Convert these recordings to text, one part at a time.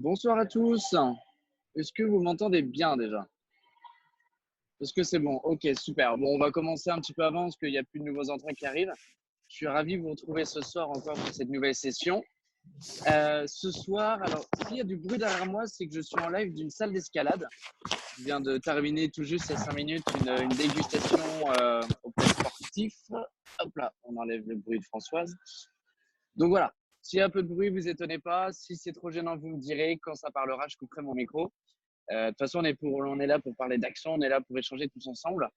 Bonsoir à tous. Est-ce que vous m'entendez bien déjà? Est-ce que c'est bon? Ok, super. Bon, on va commencer un petit peu avant parce qu'il n'y a plus de nouveaux entrants qui arrivent. Je suis ravi de vous retrouver ce soir encore pour cette nouvelle session. Ce soir, alors, s'il y a du bruit derrière moi, c'est que je suis en live d'une salle d'escalade. Je viens de terminer tout juste il y a 5 minutes une dégustation auprès de sportifs. Hop là, on enlève le bruit de Françoise. Donc voilà, s'il y a un peu de bruit, vous étonnez pas. Si c'est trop gênant, vous me direz. Quand ça parlera, je couperai mon micro. De toute façon, on est là pour parler d'action, on est là pour échanger tous ensemble.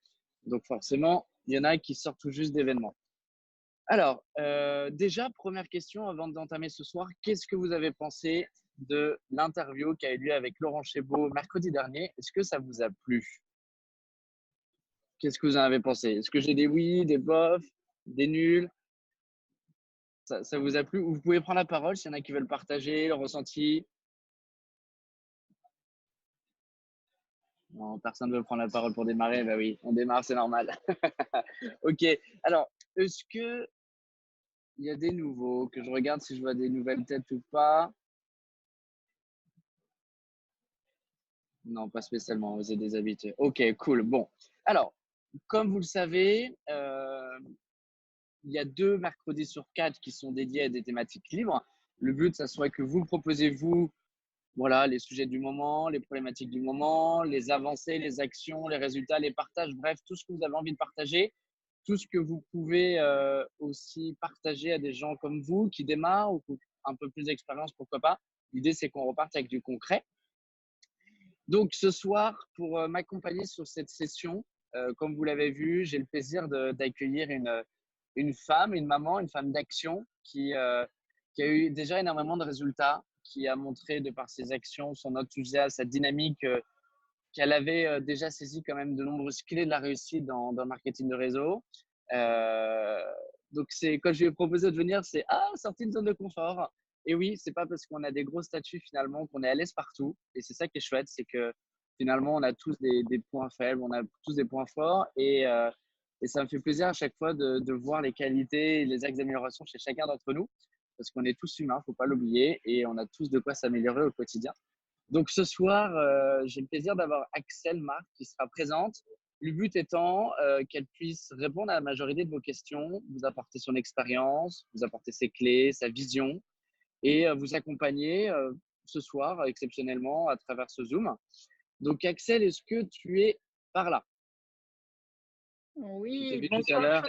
Donc forcément, il y en a qui sortent tout juste d'événements. Alors, déjà, première question avant d'entamer ce soir, qu'est-ce que vous avez pensé de l'interview qui a eu lieu avec Laurent Chébeau mercredi dernier? Est-ce que ça vous a plu? Qu'est-ce que vous en avez pensé? Est-ce que j'ai des oui, des bof, des nuls? Ça vous a plu? Vous pouvez prendre la parole s'il y en a qui veulent partager le ressenti. Non, personne ne veut prendre la parole pour démarrer. Bah oui, on démarre, c'est normal. Ok. Alors, est-ce que il y a des nouveaux, que je regarde si je vois des nouvelles têtes ou pas? Non, pas spécialement. Vous êtes des habitués. Ok, cool. Bon. Alors, comme vous le savez, il y a 2 mercredis sur 4 qui sont dédiés à des thématiques libres. Le but, ça serait que vous proposez, vous, voilà, les sujets du moment, les problématiques du moment, les avancées, les actions, les résultats, les partages, bref, tout ce que vous avez envie de partager, tout ce que vous pouvez aussi partager à des gens comme vous qui démarrent ou qui ont un peu plus d'expérience, pourquoi pas. L'idée, c'est qu'on reparte avec du concret. Donc, ce soir, pour m'accompagner sur cette session, comme vous l'avez vu, j'ai le plaisir d'accueillir une femme, une maman, une femme d'action qui a eu déjà énormément de résultats, qui a montré de par ses actions, son enthousiasme, sa dynamique, qu'elle avait déjà saisi quand même de nombreuses clés de la réussite dans le marketing de réseau. Euh, donc, quand je lui ai proposé de venir, c'est sortir une zone de confort. Et oui, c'est pas parce qu'on a des gros statuts finalement qu'on est à l'aise partout. Et c'est ça qui est chouette, c'est que finalement, on a tous des points faibles, on a tous des points forts. Et ça me fait plaisir à chaque fois de voir les qualités et les axes d'amélioration chez chacun d'entre nous. Parce qu'on est tous humains, faut pas l'oublier. Et on a tous de quoi s'améliorer au quotidien. Donc ce soir, j'ai le plaisir d'avoir Axel Marc qui sera présente. Le but étant qu'elle puisse répondre à la majorité de vos questions, vous apporter son expérience, vous apporter ses clés, sa vision et vous accompagner ce soir exceptionnellement à travers ce Zoom. Donc Axel, est-ce que tu es par là? Je t'ai Oui, vu tout à bonsoir. l'heure.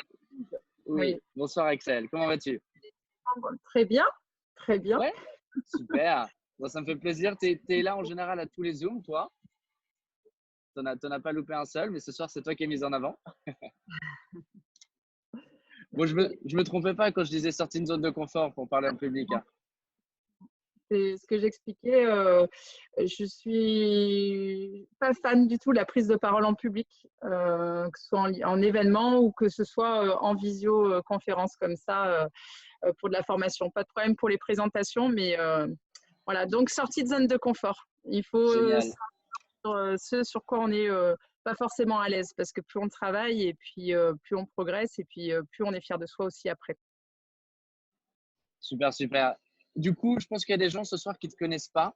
Oui, Oui, bonsoir Axel, comment vas-tu? très bien, très bien. Ouais, super. Bon, ça me fait plaisir. Tu es là en général à tous les Zooms, toi? T'en as pas loupé un seul, mais ce soir, c'est toi qui es mise en avant. Bon, je me trompais pas quand je disais sortir une zone de confort pour parler en public, hein. C'est ce que j'expliquais. Je suis pas fan du tout de la prise de parole en public, que ce soit en événement ou que ce soit en visioconférence comme ça pour de la formation. Pas de problème pour les présentations, mais voilà. Donc, sortie de zone de confort. Il faut Génial. savoir ce sur quoi on est pas forcément à l'aise parce que plus on travaille et puis plus on progresse et puis plus on est fier de soi aussi après. Super, super. Du coup, je pense qu'il y a des gens ce soir qui ne te connaissent pas.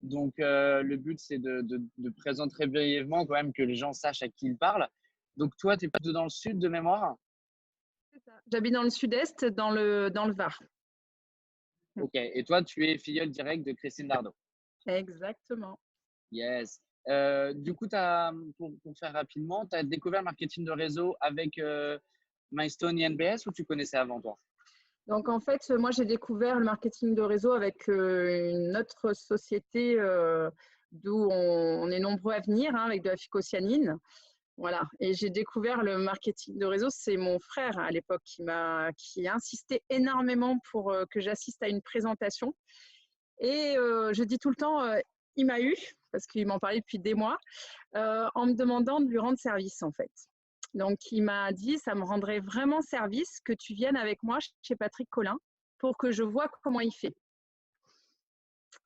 Donc, le but, c'est de présenter très brièvement quand même que les gens sachent à qui ils parlent. Donc, toi, tu es plutôt dans le sud de mémoire. J'habite dans le sud-est, dans le Var. Ok. Et toi, tu es filleule directe de Christine Dardot. Exactement. Yes. Du coup, pour faire rapidement, tu as découvert le marketing de réseau avec Milestone INBS ou tu connaissais avant toi? Donc en fait, moi j'ai découvert le marketing de réseau avec une autre société d'où on est nombreux à venir, hein, avec de la phycocyanine. Voilà. Et j'ai découvert le marketing de réseau. C'est mon frère à l'époque qui a insisté énormément pour que j'assiste à une présentation. Et je dis tout le temps, il m'a eu parce qu'il m'en parlait depuis des mois, en me demandant de lui rendre service en fait. Donc, il m'a dit, ça me rendrait vraiment service que tu viennes avec moi chez Patrick Collin pour que je vois comment il fait.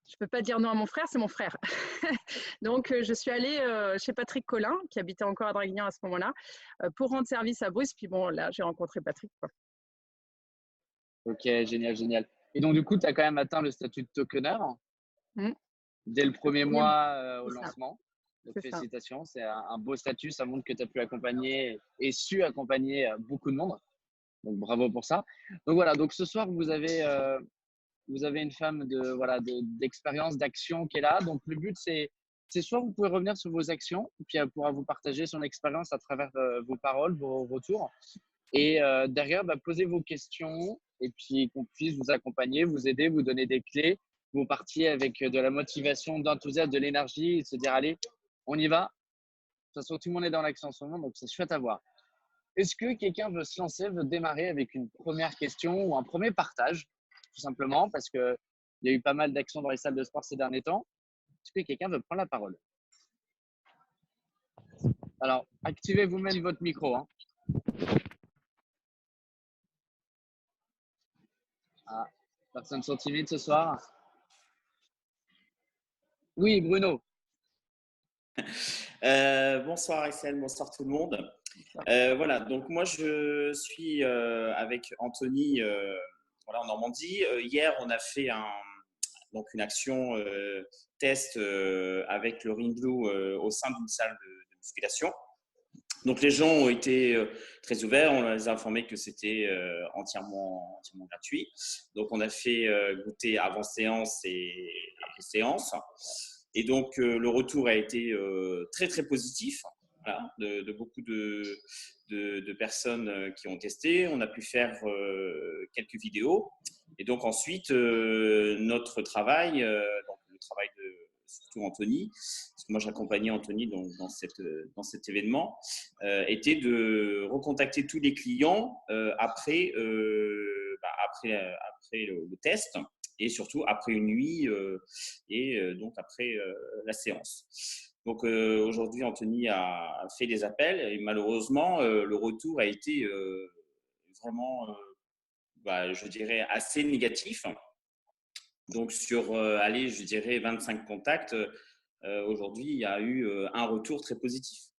Je ne peux pas dire non à mon frère, c'est mon frère. Donc, je suis allée chez Patrick Collin, qui habitait encore à Draguignan à ce moment-là, pour rendre service à Bruce. Puis bon, là, j'ai rencontré Patrick, quoi. Ok, génial, génial. Et donc, du coup, tu as quand même atteint le statut de tokener. Mmh. dès le premier premier mois, mois au c'est ça. lancement. Donc, C'est ça. félicitations, c'est un beau statut. Ça montre que tu as pu accompagner et su accompagner beaucoup de monde. Donc, bravo pour ça. Donc, voilà. Donc, ce soir, vous avez une femme d'expérience, d'action qui est là. Donc, le but, c'est soit vous pouvez revenir sur vos actions, puis elle pourra vous partager son expérience à travers vos paroles, vos retours. Et derrière, posez vos questions et puis qu'on puisse vous accompagner, vous aider, vous donner des clés. Vous partiez avec de la motivation, d'enthousiasme, de l'énergie et se dire, allez, on y va. De toute façon, tout le monde est dans l'action en ce moment, donc c'est chouette à voir. Est-ce que quelqu'un veut se lancer, veut démarrer avec une première question ou un premier partage, tout simplement, parce qu'il y a eu pas mal d'actions dans les salles de sport ces derniers temps. Est-ce que quelqu'un veut prendre la parole? Alors, activez vous-même votre micro. Hein. Ah, personne sont timides ce soir? Oui, Bruno. Bonsoir Essel, bonsoir tout le monde. Voilà, donc moi je suis avec Anthony voilà, en Normandie. Hier, on a fait donc une action test avec le Ring Blue au sein d'une salle de musculation. Donc les gens ont été très ouverts, on les a informés que c'était entièrement gratuit. Donc on a fait goûter avant séance et après séance. Et donc le retour a été très très positif, voilà, de beaucoup de personnes qui ont testé. On a pu faire quelques vidéos. Et donc ensuite, notre travail, donc le travail de surtout Anthony, parce que moi j'accompagnais Anthony dans cet événement, était de recontacter tous les clients après le test et surtout après une nuit et donc après la séance. Donc aujourd'hui, Anthony a fait des appels et malheureusement, le retour a été vraiment, je dirais, assez négatif. Donc sur, allez, je dirais 25 contacts, aujourd'hui, il y a eu un retour très positif.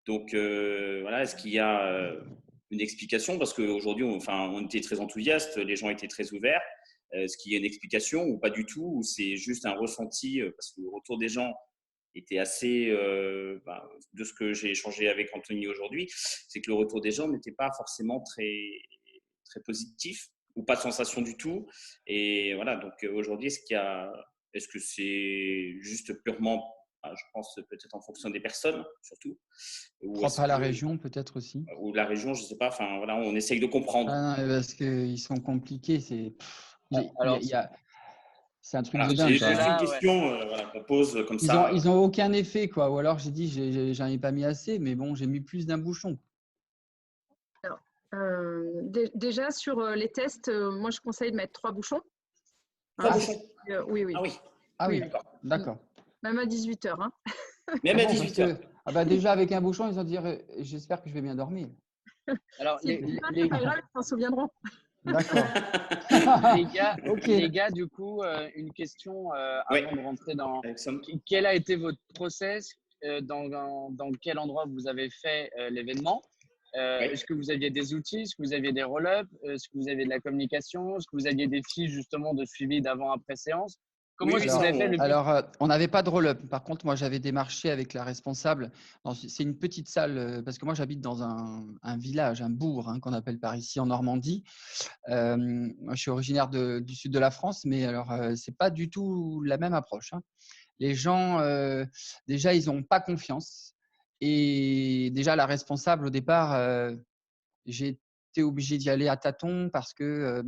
Donc voilà, est-ce qu'il y a une explication? Parce qu'aujourd'hui, on était très enthousiastes, les gens étaient très ouverts. Est-ce qu'il y a une explication ou pas du tout? Ou c'est juste un ressenti? Parce que le retour des gens était assez, de ce que j'ai échangé avec Anthony aujourd'hui, c'est que le retour des gens n'était pas forcément très, très positif ou pas de sensation du tout. Et voilà, donc aujourd'hui, est-ce que c'est juste purement, je pense peut-être en fonction des personnes surtout, ou Propre à la région peut-être aussi. ou la région, je sais pas. Enfin voilà, on essaye de comprendre. Ah non, parce qu'ils sont compliqués. C'est Alors, c'est un truc Voilà, de dingue. c'est juste une là, question voilà, qu'on pose comme Ils ça. ont aucun effet quoi. Ou alors j'ai dit j'en ai pas mis assez, mais bon j'ai mis plus d'un bouchon. Alors, déjà sur les tests, moi je conseille de mettre 3 bouchons. Trois Hein, bouchons. oui, oui. Ah oui, Ah oui, Oui, d'accord. même à 18h. Hein. même à Bon, parce 18 heures. que déjà avec un bouchon, ils vont dire j'espère que je vais bien dormir. alors Si c'est pas grave, ils s'en souviendront. D'accord. Ok. les gars, du coup, une question Ouais. avant de rentrer dans. Alexandre. Quel a été votre process dans quel endroit vous avez fait l'événement? Ouais. Est-ce que vous aviez des outils? Est-ce que vous aviez des roll-ups? Est-ce que vous aviez de la communication? Est-ce que vous aviez des fiches justement de suivi d'avant-après séance? Comment Oui, est-ce oui, que vous ça, avez fait le but? Alors, on n'avait pas de roll-up. Par contre, moi, j'avais démarché avec la responsable. C'est une petite salle, parce que moi, j'habite dans un village, un bourg, hein, qu'on appelle par ici en Normandie. Moi, je suis originaire du sud de la France, mais alors, c'est pas du tout la même approche. Hein. Les gens, déjà, ils n'ont pas confiance. Et déjà, la responsable, au départ, j'ai été obligé d'y aller à tâtons parce que,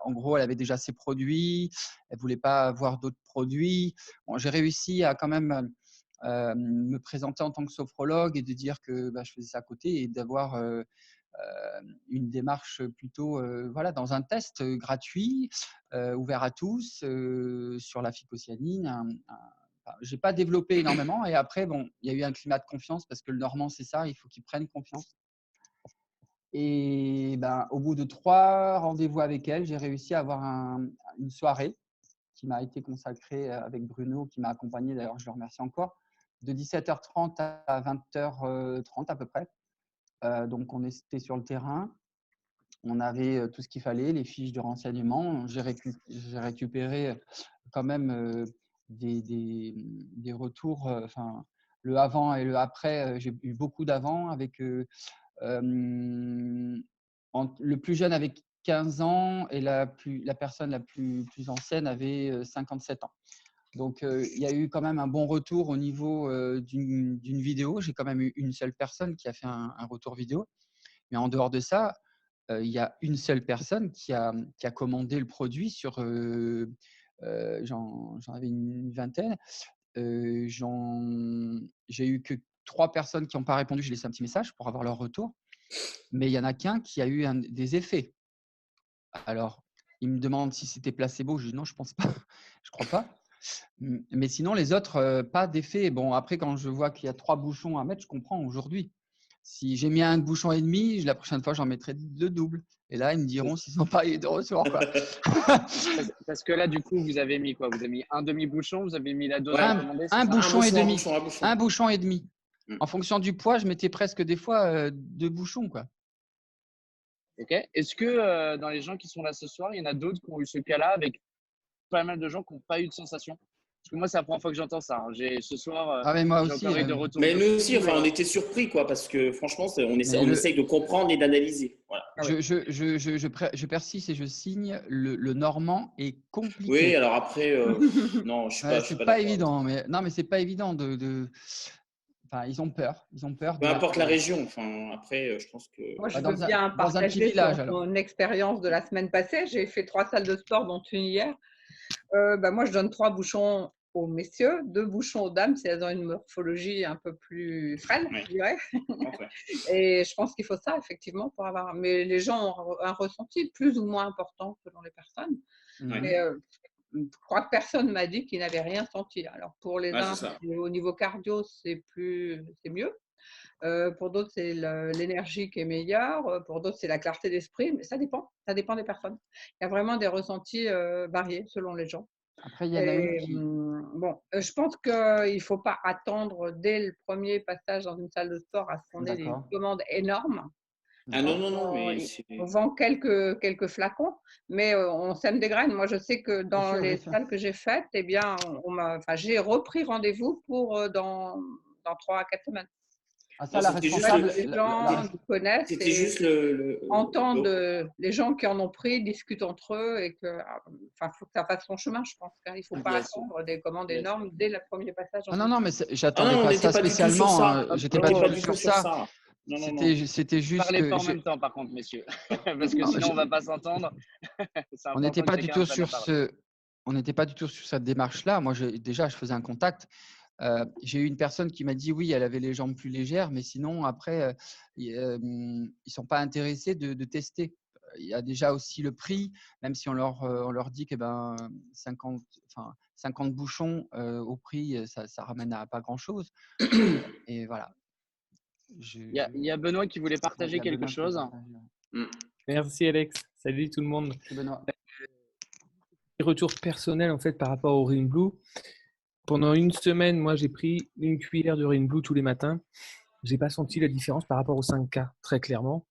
en gros, elle avait déjà ses produits, elle voulait pas voir d'autres produits. Bon, j'ai réussi à quand même me présenter en tant que sophrologue et de dire que je faisais ça à côté et d'avoir une démarche plutôt voilà, dans un test gratuit, ouvert à tous sur la phycocyanine. J'ai pas développé énormément et après, bon, il y a eu un climat de confiance parce que le normand, c'est ça, il faut qu'il prenne confiance. Et au bout de 3 rendez-vous avec elle, j'ai réussi à avoir une soirée qui m'a été consacrée avec Bruno, qui m'a accompagné, d'ailleurs je le remercie encore, de 17h30 à 20h30 à peu près. Donc on était sur le terrain, on avait tout ce qu'il fallait, les fiches de renseignement. J'ai récupéré quand même des retours, enfin, le avant et le après. J'ai eu beaucoup d'avant avec le plus jeune avait 15 ans et la personne la plus ancienne avait 57 ans. Donc, il y a eu quand même un bon retour au niveau d'une vidéo. J'ai quand même eu une seule personne qui a fait un retour vidéo. Mais en dehors de ça, il y a une seule personne qui a commandé le produit sur… j'en avais une vingtaine. J'ai eu que 3 personnes qui n'ont pas répondu. J'ai laissé un petit message pour avoir leur retour. Mais il y en a qu'un qui a eu des effets. Alors, il me demande si c'était placebo. Je dis non, je pense pas. Je crois pas. Mais sinon, les autres, pas d'effet. Bon, après, quand je vois qu'il y a 3 bouchons à mettre, je comprends aujourd'hui. Si j'ai mis un bouchon et demi, la prochaine fois, j'en mettrai le double. Et là, ils me diront s'ils n'ont pas eu de retour, quoi. Parce que là, du coup, vous avez mis quoi? Vous avez mis un demi-bouchon, vous avez mis la dose Ouais. recommandée, c'est Un ça? bouchon et demi. Un bouchon. Un bouchon et demi. Mm. En fonction du poids, je mettais presque des fois 2 bouchons, quoi. Ok. Est-ce que dans les gens qui sont là ce soir, il y en a d'autres qui ont eu ce cas-là avec pas mal de gens qui n'ont pas eu de sensation? Parce que moi, c'est la première fois que j'entends ça. Hein. Ce soir, Ah, mais moi j'ai aussi. encore eu de retours. Mais nous aussi, beaucoup, enfin, on était surpris, quoi, parce que franchement, on essaye de comprendre et d'analyser. Voilà. Je persiste et je signe. Le normand est compliqué. Oui, alors après, non, je suis pas c'est pas d'accord. évident. Mais non, mais c'est pas évident Enfin, ils ont peur. Ils ont peur. Peu importe la région. Enfin, après, je pense que. Moi, je Dans veux un- bien dans un petit partager village, sur alors. mon expérience de la semaine passée. J'ai fait 3 salles de sport, dont une hier. Moi, je donne 3 bouchons aux messieurs, 2 bouchons aux dames, si elles ont une morphologie un peu plus frêle, Ouais. je dirais. Ouais. Et je pense qu'il faut ça, effectivement, pour avoir. Mais les gens ont un ressenti plus ou moins important selon les personnes. Ouais. Mais je crois que personne m'a dit qu'il n'avait rien senti. Alors, pour les Ouais, uns, c'est ça. au niveau cardio, c'est mieux. Pour d'autres, c'est l'énergie qui est meilleure. Pour d'autres, c'est la clarté d'esprit. Mais ça dépend. Ça dépend des personnes. Il y a vraiment des ressentis variés selon les gens. Après, il y en a une Et, qui… je pense qu'il ne faut pas attendre dès le premier passage dans une salle de sport à ce qu'on ait des D'accord. commandes énormes. Ah non, mais On vend quelques flacons, mais on sème des graines. Moi, je sais que dans Bien les sûr. salles que j'ai faites, eh bien, j'ai repris rendez-vous pour dans 3 à 4 semaines. Ah, ça, Non, la c'était juste responsable… Les gens connaissent C'était et juste entendent les gens qui en ont pris, discutent entre eux et que, faut que ça fasse son chemin, je pense. Il ne faut pas Yes. attendre des commandes Yes. énormes dès le premier passage. Ah, non, mais Ah j'attendais non, on pas n'était ça pas du tout sur spécialement. ça. J'étais On pas n'était du pas tout du sur tout sur ça. ça. Non. C'était juste Parlez que pas en même temps, par contre, messieurs. Parce que Non, mais sinon, on va pas s'entendre. C'est on n'était important que pas du chacun tout prenne la sur parole. on n'était pas du tout sur cette démarche-là. Moi, déjà, je faisais un contact. J'ai eu une personne qui m'a dit oui, elle avait les jambes plus légères, mais sinon, après, ils sont pas intéressés de tester. Il y a déjà aussi le prix, même si on leur dit que 50 bouchons au prix, ça ramène à pas grand-chose. Et voilà. Il y a Benoît qui voulait partager Il y a quelque Benoît qui chose. partage. Merci Alex. Salut tout le monde. C'est Benoît. Retour personnel en fait par rapport au Rain Blue. Pendant une semaine, moi j'ai pris une cuillère de Rain Blue tous les matins. J'ai pas senti la différence par rapport au 5K très clairement.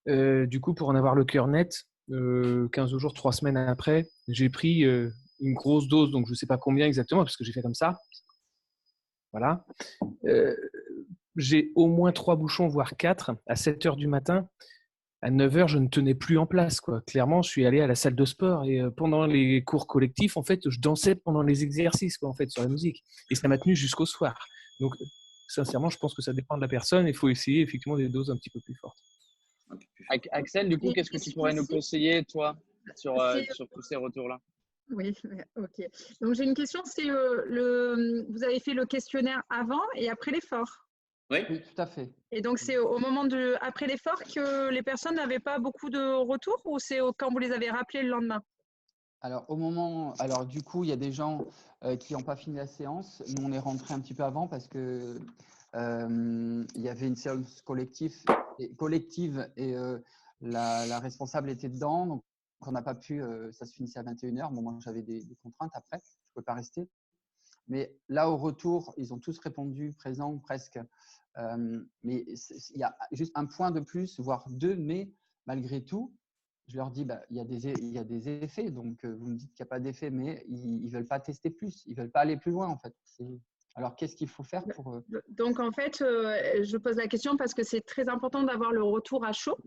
Du coup, pour en avoir le cœur net, 15 jours, 3 semaines après, j'ai pris une grosse dose, donc je sais pas combien exactement parce que j'ai fait comme ça. Voilà. J'ai au moins 3 bouchons, voire 4 à 7 heures du matin. À 9 heures, je ne tenais plus en place, quoi. Clairement, je suis allé à la salle de sport et pendant les cours collectifs, en fait, je dansais pendant les exercices, quoi, en fait, sur la musique. Et ça m'a tenu jusqu'au soir. Donc, sincèrement, je pense que ça dépend de la personne. Il faut essayer effectivement des doses un petit peu plus fortes. Axel, du coup, qu'est-ce que tu pourrais nous conseiller, toi, sur tous ces retours-là? Oui, ok. Donc, j'ai une question, c'est vous avez fait le questionnaire avant et après l'effort. Oui. Oui, tout à fait. Et donc, c'est au moment après l'effort que les personnes n'avaient pas beaucoup de retours ou c'est quand vous les avez rappelés le lendemain? Alors du coup, il y a des gens qui n'ont pas fini la séance. Nous, on est rentré un petit peu avant parce que il y avait une séance collective et la responsable était dedans. Donc, on n'a pas pu, ça se finissait à 21h. Bon, moi, j'avais des contraintes après, je ne pouvais pas rester. Mais là, au retour, ils ont tous répondu présent presque. Mais il y a juste un point de plus, voire 2, mais malgré tout, je leur dis, bah, il y a des effets. Donc, vous me dites qu'il n'y a pas d'effet, mais ils ne veulent pas tester plus. Ils ne veulent pas aller plus loin, en fait. Alors, qu'est-ce qu'il faut faire pour… Donc, en fait, je pose la question parce que c'est très important d'avoir le retour à chaud.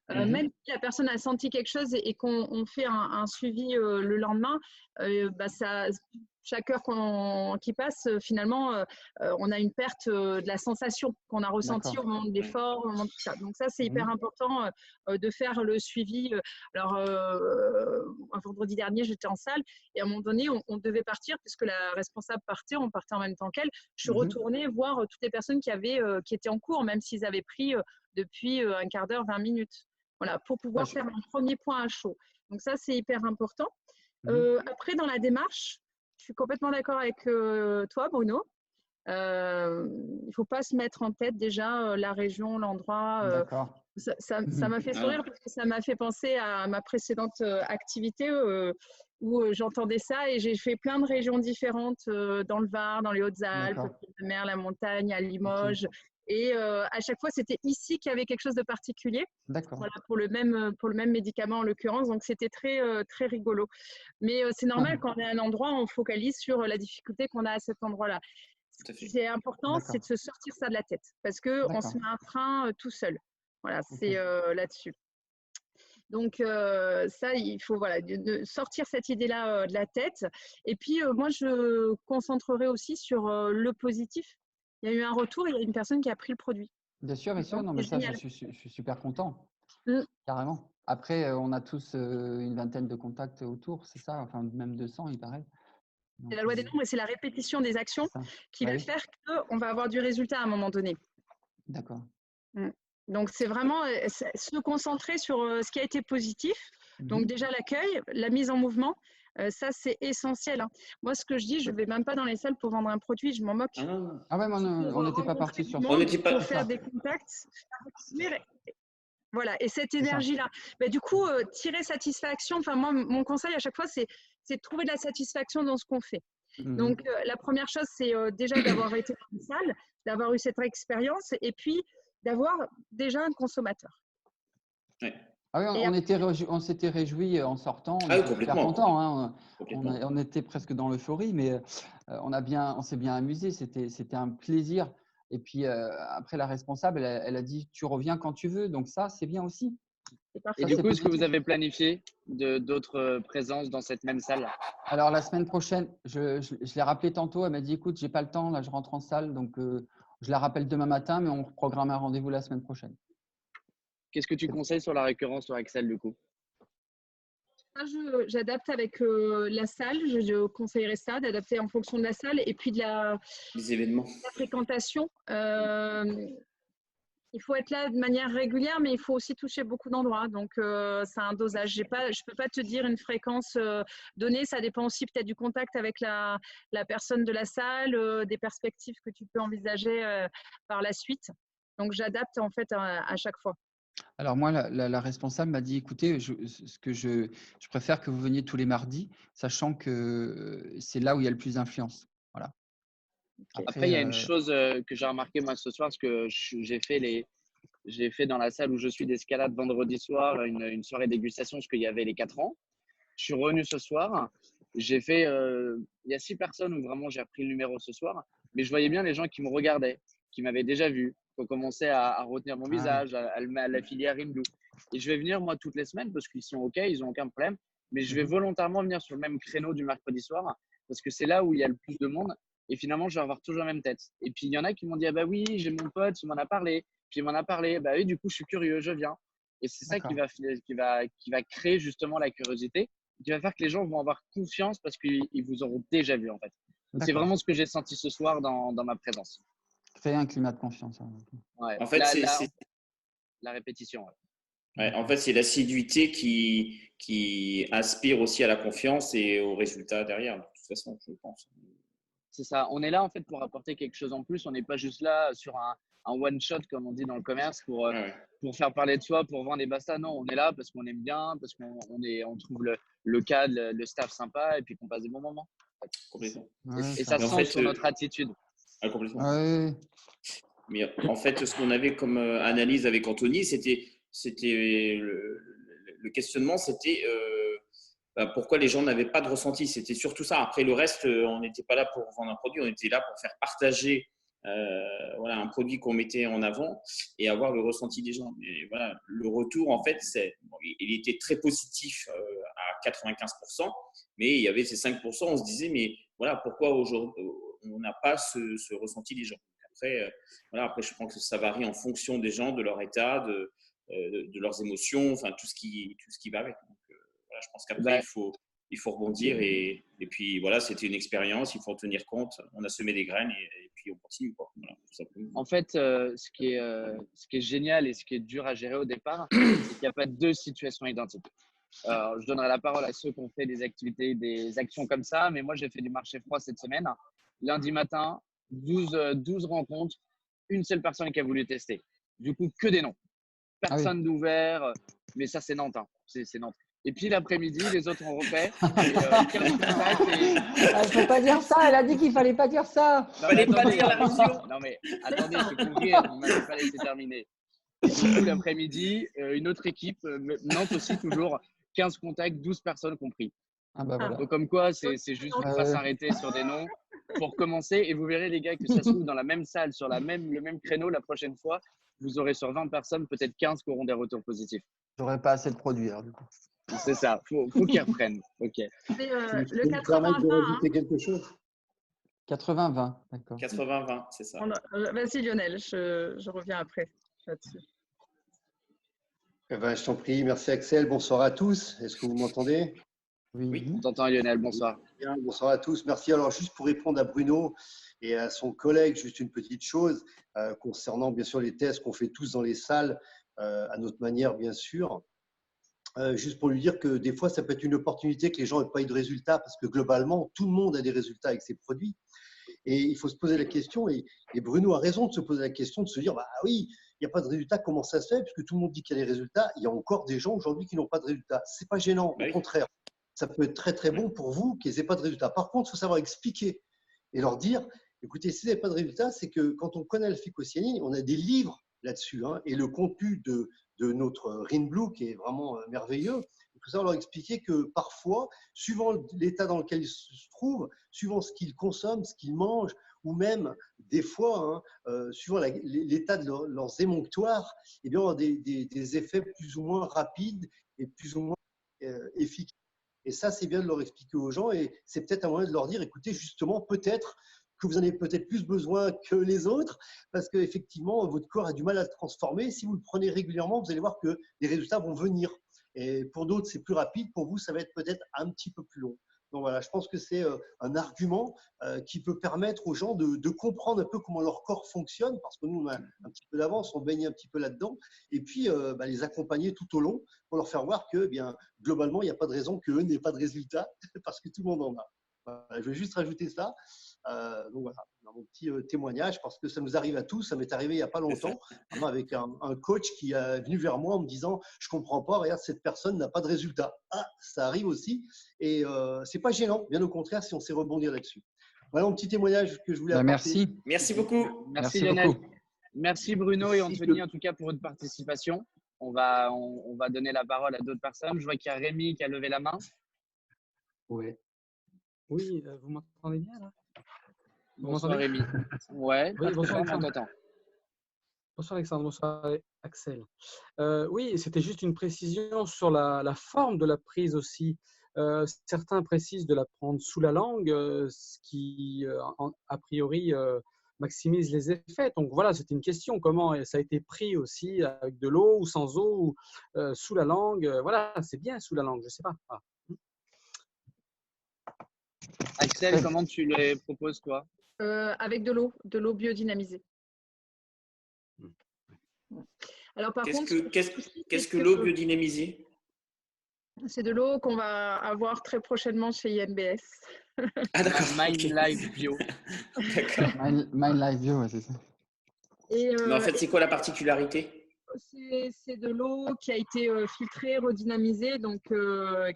Même si la personne a senti quelque chose et qu'on fait un suivi le lendemain, chaque heure qui passe, finalement, on a une perte de la sensation qu'on a ressentie au moment de l'effort, au moment de tout ça. Donc ça, c'est hyper important de faire le suivi. Alors, un vendredi dernier, j'étais en salle et à un moment donné, on devait partir puisque la responsable partait, on partait en même temps qu'elle. Je suis retournée voir toutes les personnes qui étaient en cours, même s'ils avaient pris depuis un quart d'heure, 20 minutes. Voilà, pour pouvoir faire un premier point à chaud. Donc ça, c'est hyper important. Après, dans la démarche, je suis complètement d'accord avec toi, Bruno. Il ne faut pas se mettre en tête déjà la région, l'endroit. D'accord. Ça m'a fait sourire parce que ça m'a fait penser à ma précédente activité où j'entendais ça et j'ai fait plein de régions différentes dans le Var, dans les Hautes-Alpes, la mer, la montagne, à Limoges. Et à chaque fois, c'était ici qu'il y avait quelque chose de particulier. Voilà, pour le même médicament en l'occurrence. Donc, c'était très, très rigolo. Mais c'est normal quand on est à un endroit, on focalise sur la difficulté qu'on a à cet endroit-là. Ce qui est important, c'est de se sortir ça de la tête parce qu'on se met un frein tout seul. Voilà, c'est là-dessus. Donc, ça, il faut de sortir cette idée-là de la tête. Et puis, moi, je concentrerai aussi sur le positif. Il y a eu un retour, il y a une personne qui a pris le produit. Bien sûr, bien sûr. Non, mais ça, je suis super content. Carrément. Après, on a tous une vingtaine de contacts autour, c'est ça? Enfin, même 200, il paraît. C'est la loi des nombres et c'est la répétition des actions qui va faire qu'on va avoir du résultat à un moment donné. D'accord. Donc, c'est vraiment se concentrer sur ce qui a été positif. Donc, déjà, l'accueil, la mise en mouvement, ça, c'est essentiel. Moi, ce que je dis, je ne vais même pas dans les salles pour vendre un produit, je m'en moque. Ah ouais, on n'était pas parti sur ça. On n'était pas pour faire des contacts. Voilà, et cette énergie-là. Du coup, tirer satisfaction, enfin, moi, mon conseil à chaque fois, c'est de trouver de la satisfaction dans ce qu'on fait. Donc, la première chose, c'est déjà d'avoir été dans une salle, d'avoir eu cette expérience et puis d'avoir déjà un consommateur. Ah oui, on s'était réjouis en sortant, on était super contents. Hein. On était presque dans l'euphorie, mais on s'est bien amusé, c'était un plaisir. Et puis après, la responsable, elle a dit, tu reviens quand tu veux. Donc ça, c'est bien aussi. Et du coup, est-ce que vous avez planifié d'autres présences dans cette même salle? Alors, la semaine prochaine, je l'ai rappelé tantôt. Elle m'a dit, écoute, j'ai pas le temps, là, je rentre en salle. Donc, je la rappelle demain matin, mais on programme un rendez-vous la semaine prochaine. Qu'est-ce que tu conseilles sur la récurrence sur Excel, du coup? J'adapte avec la salle, je conseillerais ça, d'adapter en fonction de la salle et puis des événements. La fréquentation. Il faut être là de manière régulière, mais il faut aussi toucher beaucoup d'endroits. Donc, c'est un dosage. Je ne peux pas te dire une fréquence donnée. Ça dépend aussi peut-être du contact avec la personne de la salle, des perspectives que tu peux envisager par la suite. Donc, j'adapte en fait à chaque fois. Alors moi, la responsable m'a dit, écoutez, je préfère que vous veniez tous les mardis, sachant que c'est là où il y a le plus d'influence. Voilà. Après, il y a une chose que j'ai remarqué moi ce soir, parce que j'ai fait dans la salle où je suis d'escalade vendredi soir une soirée dégustation, parce qu'il y avait les 4 ans. Je suis revenu ce soir. J'ai fait, il y a 6 personnes où vraiment j'ai repris le numéro ce soir, mais je voyais bien les gens qui me regardaient, qui m'avaient déjà vu, qui ont commencé à retenir mon visage, à l'affilier à Rimblou. Et je vais venir moi toutes les semaines parce qu'ils sont OK, ils n'ont aucun problème, mais je vais volontairement venir sur le même créneau du mercredi soir parce que c'est là où il y a le plus de monde. Et finalement, je vais avoir toujours la même tête. Et puis, il y en a qui m'ont dit, ah bah oui, j'ai mon pote, il m'en a parlé. Puis, il m'en a parlé. Bah oui, du coup, je suis curieux, je viens. Et c'est ça qui va créer justement la curiosité, qui va faire que les gens vont avoir confiance parce qu'ils vous auront déjà vu, en fait. C'est vraiment ce que j'ai senti ce soir dans ma présence. Créer un climat de confiance. Ouais. En fait, la répétition. Ouais, en fait, c'est l'assiduité qui inspire aussi à la confiance et aux résultats derrière, de toute façon, je pense. C'est ça. On est là en fait pour apporter quelque chose en plus. On n'est pas juste là sur un one shot comme on dit dans le commerce pour faire parler de soi, pour vendre des basta. Non, on est là parce qu'on aime bien, parce qu'on trouve le cadre, le staff sympa et puis qu'on passe des bons moments. Complètement. Et ça sent sur notre attitude. Complètement. Ouais. Mais en fait, ce qu'on avait comme analyse avec Anthony, c'était le questionnement, c'était pourquoi les gens n'avaient pas de ressenti. C'était surtout ça. Après, le reste, on n'était pas là pour vendre un produit, on était là pour faire partager voilà, un produit qu'on mettait en avant et avoir le ressenti des gens. Et voilà, le retour, en fait, il était très positif à 95%, mais il y avait ces 5%, on se disait, mais voilà, pourquoi aujourd'hui on n'a pas ce ressenti des gens. Après, voilà, après, je pense que ça varie en fonction des gens, de leur état, de leurs émotions, enfin tout ce qui va avec. Donc, voilà, je pense qu'après, il faut rebondir et puis voilà, c'était une expérience, il faut en tenir compte. On a semé des graines et puis on continue, quoi. Voilà, tout simplement. En fait, ce qui est génial et ce qui est dur à gérer au départ, c'est qu'il n'y a pas deux situations identiques. Je donnerai la parole à ceux qui ont fait des activités, des actions comme ça, mais moi, j'ai fait du marché froid cette semaine. Lundi matin, 12 rencontres, une seule personne qui a voulu tester. Du coup, que des noms. Personne d'ouvert, mais ça, c'est Nantes. Hein. C'est Nantes. Et puis l'après-midi, les autres ont refait. Il ne faut pas dire ça. Elle a dit qu'il ne fallait pas dire ça. Il ne fallait pas dire la vision. Non, mais attendez, c'est pour rire. Vous ne m'avez pas laissé terminer. Et du coup, l'après-midi, une autre équipe, Nantes aussi, toujours 15 contacts, 12 personnes compris. Ah bah voilà. Donc, comme quoi, c'est juste pour pas s'arrêter sur des noms. Pour commencer, et vous verrez, les gars, que ça se trouve dans la même salle, sur le même créneau la prochaine fois, vous aurez sur 20 personnes, peut-être 15 qui auront des retours positifs. J'aurais pas assez de produits, alors, du coup. C'est ça, faut qu'ils reprennent. Ok. Le 80-20, quelque chose 80-20, d'accord. 80-20, c'est ça. Vas-y Lionel, je reviens après là-dessus. Eh ben, je t'en prie, merci Axel, bonsoir à tous. Est-ce que vous m'entendez? Oui. On t'entend Lionel, bonsoir. Bien, bonsoir à tous, merci. Alors juste pour répondre à Bruno et à son collègue, juste une petite chose concernant bien sûr les tests qu'on fait tous dans les salles, à notre manière bien sûr. Juste pour lui dire que des fois, ça peut être une opportunité que les gens n'aient pas eu de résultats parce que globalement, tout le monde a des résultats avec ses produits. Et il faut se poser la question, et Bruno a raison de se poser la question, de se dire, bah oui, il n'y a pas de résultats, comment ça se fait? Puisque tout le monde dit qu'il y a des résultats, il y a encore des gens aujourd'hui qui n'ont pas de résultats. Ce n'est pas gênant, au contraire. Ça peut être très très bon pour vous qu'ils n'aient pas de résultats. Par contre, il faut savoir expliquer et leur dire, écoutez, si vous n'avez pas de résultats, c'est que quand on connaît la phycocyanine, on a des livres là-dessus, hein, et le contenu de notre RinBlue qui est vraiment merveilleux. Il faut savoir leur expliquer que parfois, suivant l'état dans lequel ils se trouvent, suivant ce qu'ils consomment, ce qu'ils mangent, ou même des fois, hein, suivant l'état de leurs émonctoires, eh bien, on a des effets plus ou moins rapides et plus ou moins efficaces. Et ça, c'est bien de leur expliquer aux gens et c'est peut-être un moyen de leur dire, écoutez, justement, peut-être que vous en avez peut-être plus besoin que les autres parce qu'effectivement, votre corps a du mal à se transformer. Si vous le prenez régulièrement, vous allez voir que les résultats vont venir. Et pour d'autres, c'est plus rapide. Pour vous, ça va être peut-être un petit peu plus long. Donc voilà, je pense que c'est un argument qui peut permettre aux gens de comprendre un peu comment leur corps fonctionne parce que nous, on a un petit peu d'avance, on baigne un petit peu là-dedans. Et puis, les accompagner tout au long pour leur faire voir que, bien, globalement, il n'y a pas de raison qu'eux n'aient pas de résultats parce que tout le monde en a. Voilà, je vais juste rajouter ça. Donc voilà, dans mon petit témoignage, parce que ça nous arrive à tous. Ça m'est arrivé il n'y a pas longtemps, avec un coach qui est venu vers moi en me disant « Je ne comprends pas, regarde, cette personne n'a pas de résultat. » Ah, ça arrive aussi. Et ce n'est pas gênant, bien au contraire, si on sait rebondir là-dessus. Voilà mon petit témoignage que je voulais apporter. Merci. Merci beaucoup. Merci Lionel. Merci Bruno et Anthony, en tout cas, pour votre participation. On va donner la parole à d'autres personnes. Je vois qu'il y a Rémi qui a levé la main. Oui. Oui, vous m'entendez bien là? Bonsoir Rémi. Ouais, oui, bonsoir on t'entend. Bonsoir Alexandre, bonsoir Axel. Oui, c'était juste une précision sur la forme de la prise aussi. Certains précisent de la prendre sous la langue, ce qui, a priori, maximise les effets. Donc voilà, c'était une question. Comment ça a été pris aussi avec de l'eau ou sans eau, ou sous la langue. Voilà, c'est bien sous la langue, je ne sais pas. Ah. Axel, comment tu les proposes, toi? Avec de l'eau biodynamisée. Alors, par contre, qu'est-ce que l'eau biodynamisée? C'est de l'eau qu'on va avoir très prochainement chez INBS. Ah d'accord. Mind Life Bio. D'accord. Mind Life Bio, c'est ça. Mais en fait, c'est quoi la particularité? C'est de l'eau qui a été filtrée, redynamisée, donc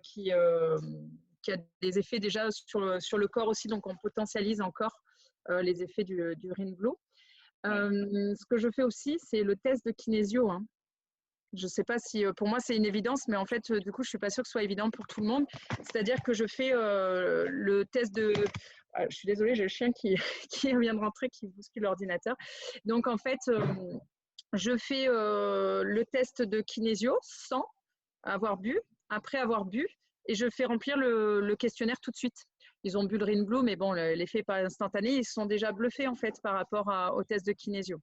qui a des effets déjà sur le corps aussi, donc on potentialise encore les effets du RinBlue. Ce que je fais aussi, c'est le test de kinésio. Hein. Je ne sais pas si pour moi c'est une évidence, mais en fait, du coup, je ne suis pas sûre que ce soit évident pour tout le monde. C'est-à-dire que je fais le test de. Je suis désolée, j'ai le chien qui, qui vient de rentrer, qui bouscule l'ordinateur. Donc, en fait, je fais le test de kinésio sans avoir bu, après avoir bu, et je fais remplir le questionnaire tout de suite. Ils ont bu le Rinblue, mais bon, l'effet n'est pas instantané. Ils sont déjà bluffés, en fait, par rapport au test de kinésio.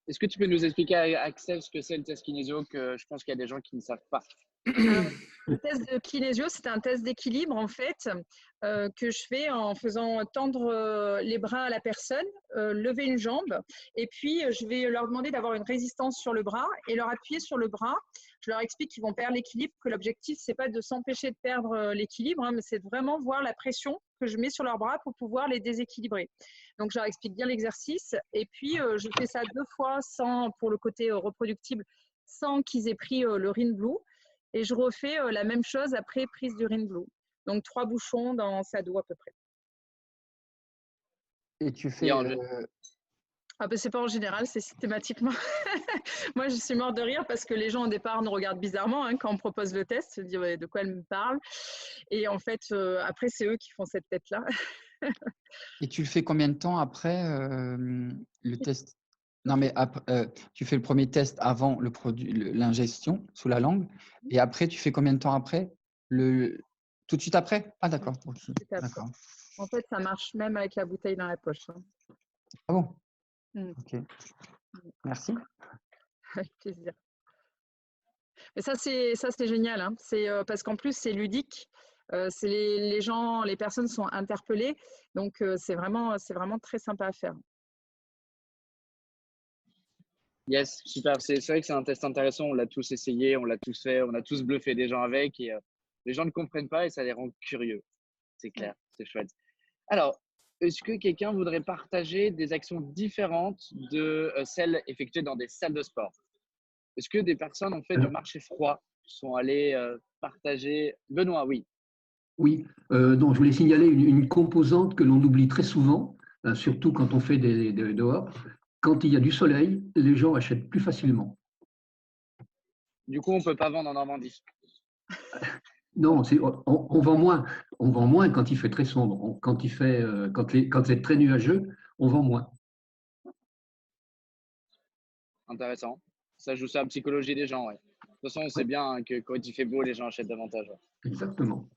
Est-ce que tu peux nous expliquer, Axel, ce que c'est le test kinésio, que je pense qu'il y a des gens qui ne savent pas? Le test de kinésio, c'est un test d'équilibre en fait que je fais en faisant tendre les bras à la personne, lever une jambe, et puis je vais leur demander d'avoir une résistance sur le bras et leur appuyer sur le bras. Je leur explique qu'ils vont perdre l'équilibre, que l'objectif c'est pas de s'empêcher de perdre l'équilibre, mais c'est de vraiment voir la pression que je mets sur leurs bras pour pouvoir les déséquilibrer. Donc je leur explique bien l'exercice, et puis je fais ça 2 fois sans, pour le côté reproductible, sans qu'ils aient pris le Rinblue. Et je refais la même chose après prise du Rinblue. Donc 3 bouchons dans sa dos à peu près. Et tu fais. Ah ben, c'est pas en général, c'est systématiquement. Moi, je suis morte de rire parce que les gens au départ nous regardent bizarrement quand on propose le test, se disent ouais, de quoi elle me parle. Et en fait, après, c'est eux qui font cette tête-là. Et tu le fais combien de temps après le test? Non, mais après, tu fais le premier test avant le produit, l'ingestion sous la langue, et après, tu fais combien de temps après? Tout de suite après? Ah, d'accord. Okay. D'accord. En fait, ça marche même avec la bouteille dans la poche. Ah bon? Ok. Merci. Avec plaisir. Mais ça, c'est génial. Hein. C'est parce qu'en plus, c'est ludique. C'est les gens, les personnes sont interpellées. Donc, c'est vraiment très sympa à faire. Yes, super. C'est vrai que c'est un test intéressant. On l'a tous essayé, on l'a tous fait, on a tous bluffé des gens avec. Et les gens ne comprennent pas et ça les rend curieux. C'est clair, c'est chouette. Alors, est-ce que quelqu'un voudrait partager des actions différentes de celles effectuées dans des salles de sport? Est-ce que des personnes ont fait du marché froid, sont allées partager? Benoît, oui. Oui, non, je voulais signaler une composante que l'on oublie très souvent, surtout quand on fait dehors. Quand il y a du soleil, les gens achètent plus facilement. Du coup, on ne peut pas vendre en Normandie. Non, on vend moins. On vend moins quand il fait très sombre. Quand c'est très nuageux, on vend moins. Intéressant. Ça joue sur la psychologie des gens, ouais. De toute façon, on sait bien que quand il fait beau, les gens achètent davantage. Ouais. Exactement.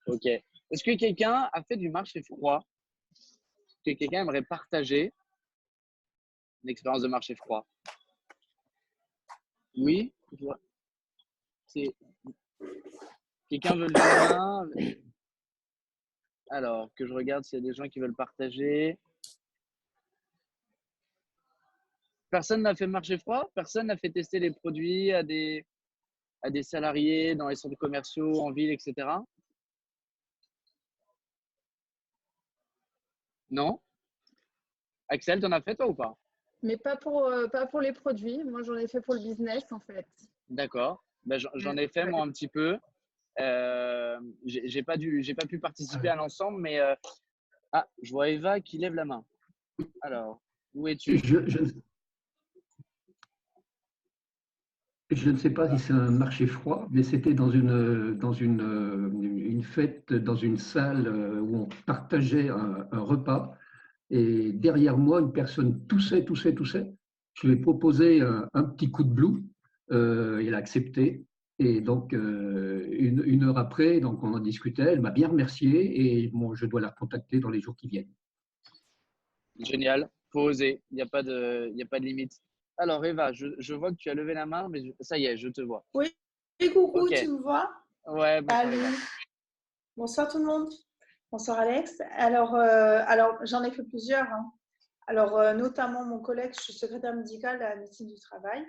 Ok. Est-ce que quelqu'un a fait du marché froid? Que quelqu'un aimerait partager une expérience de marché froid? Oui? Quelqu'un veut lever la main? Alors, que je regarde s'il y a des gens qui veulent partager. Personne n'a fait marché froid? Personne n'a fait tester les produits à des salariés dans les centres commerciaux, en ville, etc. Non? Axel, t'en as fait toi ou pas? Mais pas pour les produits. Moi, j'en ai fait pour le business, en fait. D'accord. Ben, j'en ai fait moi un petit peu. J'ai pas pu participer à l'ensemble, mais je vois Eva qui lève la main. Alors, où es-tu? Je ne sais pas si c'est un marché froid, mais c'était dans une fête, dans une salle où on partageait un repas. Et derrière moi, une personne toussait. Je lui ai proposé un petit coup de blue. Il a accepté. Et donc, une heure après, donc on en discutait. Elle m'a bien remercié et bon, je dois la contacter dans les jours qui viennent. Génial. Faut oser. Il n'y a pas de limite. Alors, Eva, je vois que tu as levé la main, mais ça y est, je te vois. Oui, coucou, Okay. Tu me vois? Ouais, bonsoir. Eva. Bonsoir tout le monde. Bonsoir Alex. Alors j'en ai fait plusieurs. Hein. Alors, notamment mon collègue, je suis secrétaire médicale à la médecine du travail.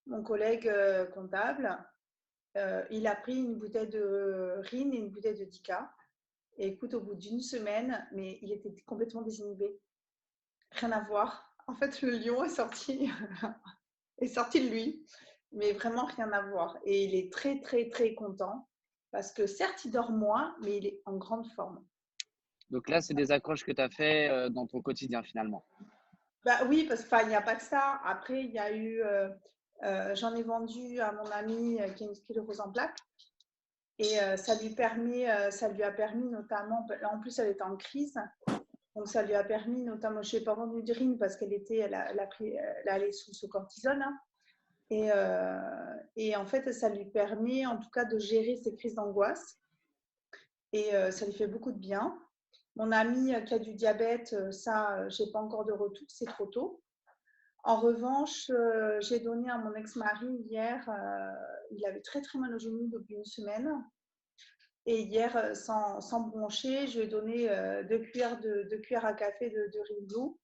Mon collègue comptable, il a pris une bouteille de Rin et une bouteille de Dica. Et écoute, au bout d'une semaine, mais il était complètement désinhibé. Rien à voir. En fait, le lion est sorti de lui, mais vraiment rien à voir. Et il est très, très, très content parce que certes, il dort moins, mais il est en grande forme. Donc là, c'est des accroches que tu as fait dans ton quotidien finalement. Bah oui, parce qu'il n'y a pas que ça. Après, il y a eu J'en ai vendu à mon amie qui a une sclérose en plaques. Et ça lui a permis notamment, là en plus elle était en crise, donc ça lui a permis notamment, je n'ai pas vendu de Rin parce elle allait sous cortisone. Hein. Et en fait, ça lui permet en tout cas de gérer ses crises d'angoisse. Et ça lui fait beaucoup de bien. Mon ami qui a du diabète, ça, je n'ai pas encore de retour, c'est trop tôt. En revanche, j'ai donné à mon ex-mari hier, il avait très très mal au genou depuis une semaine. Et hier, sans broncher, je lui ai donné 2 cuillères à café de Ringo.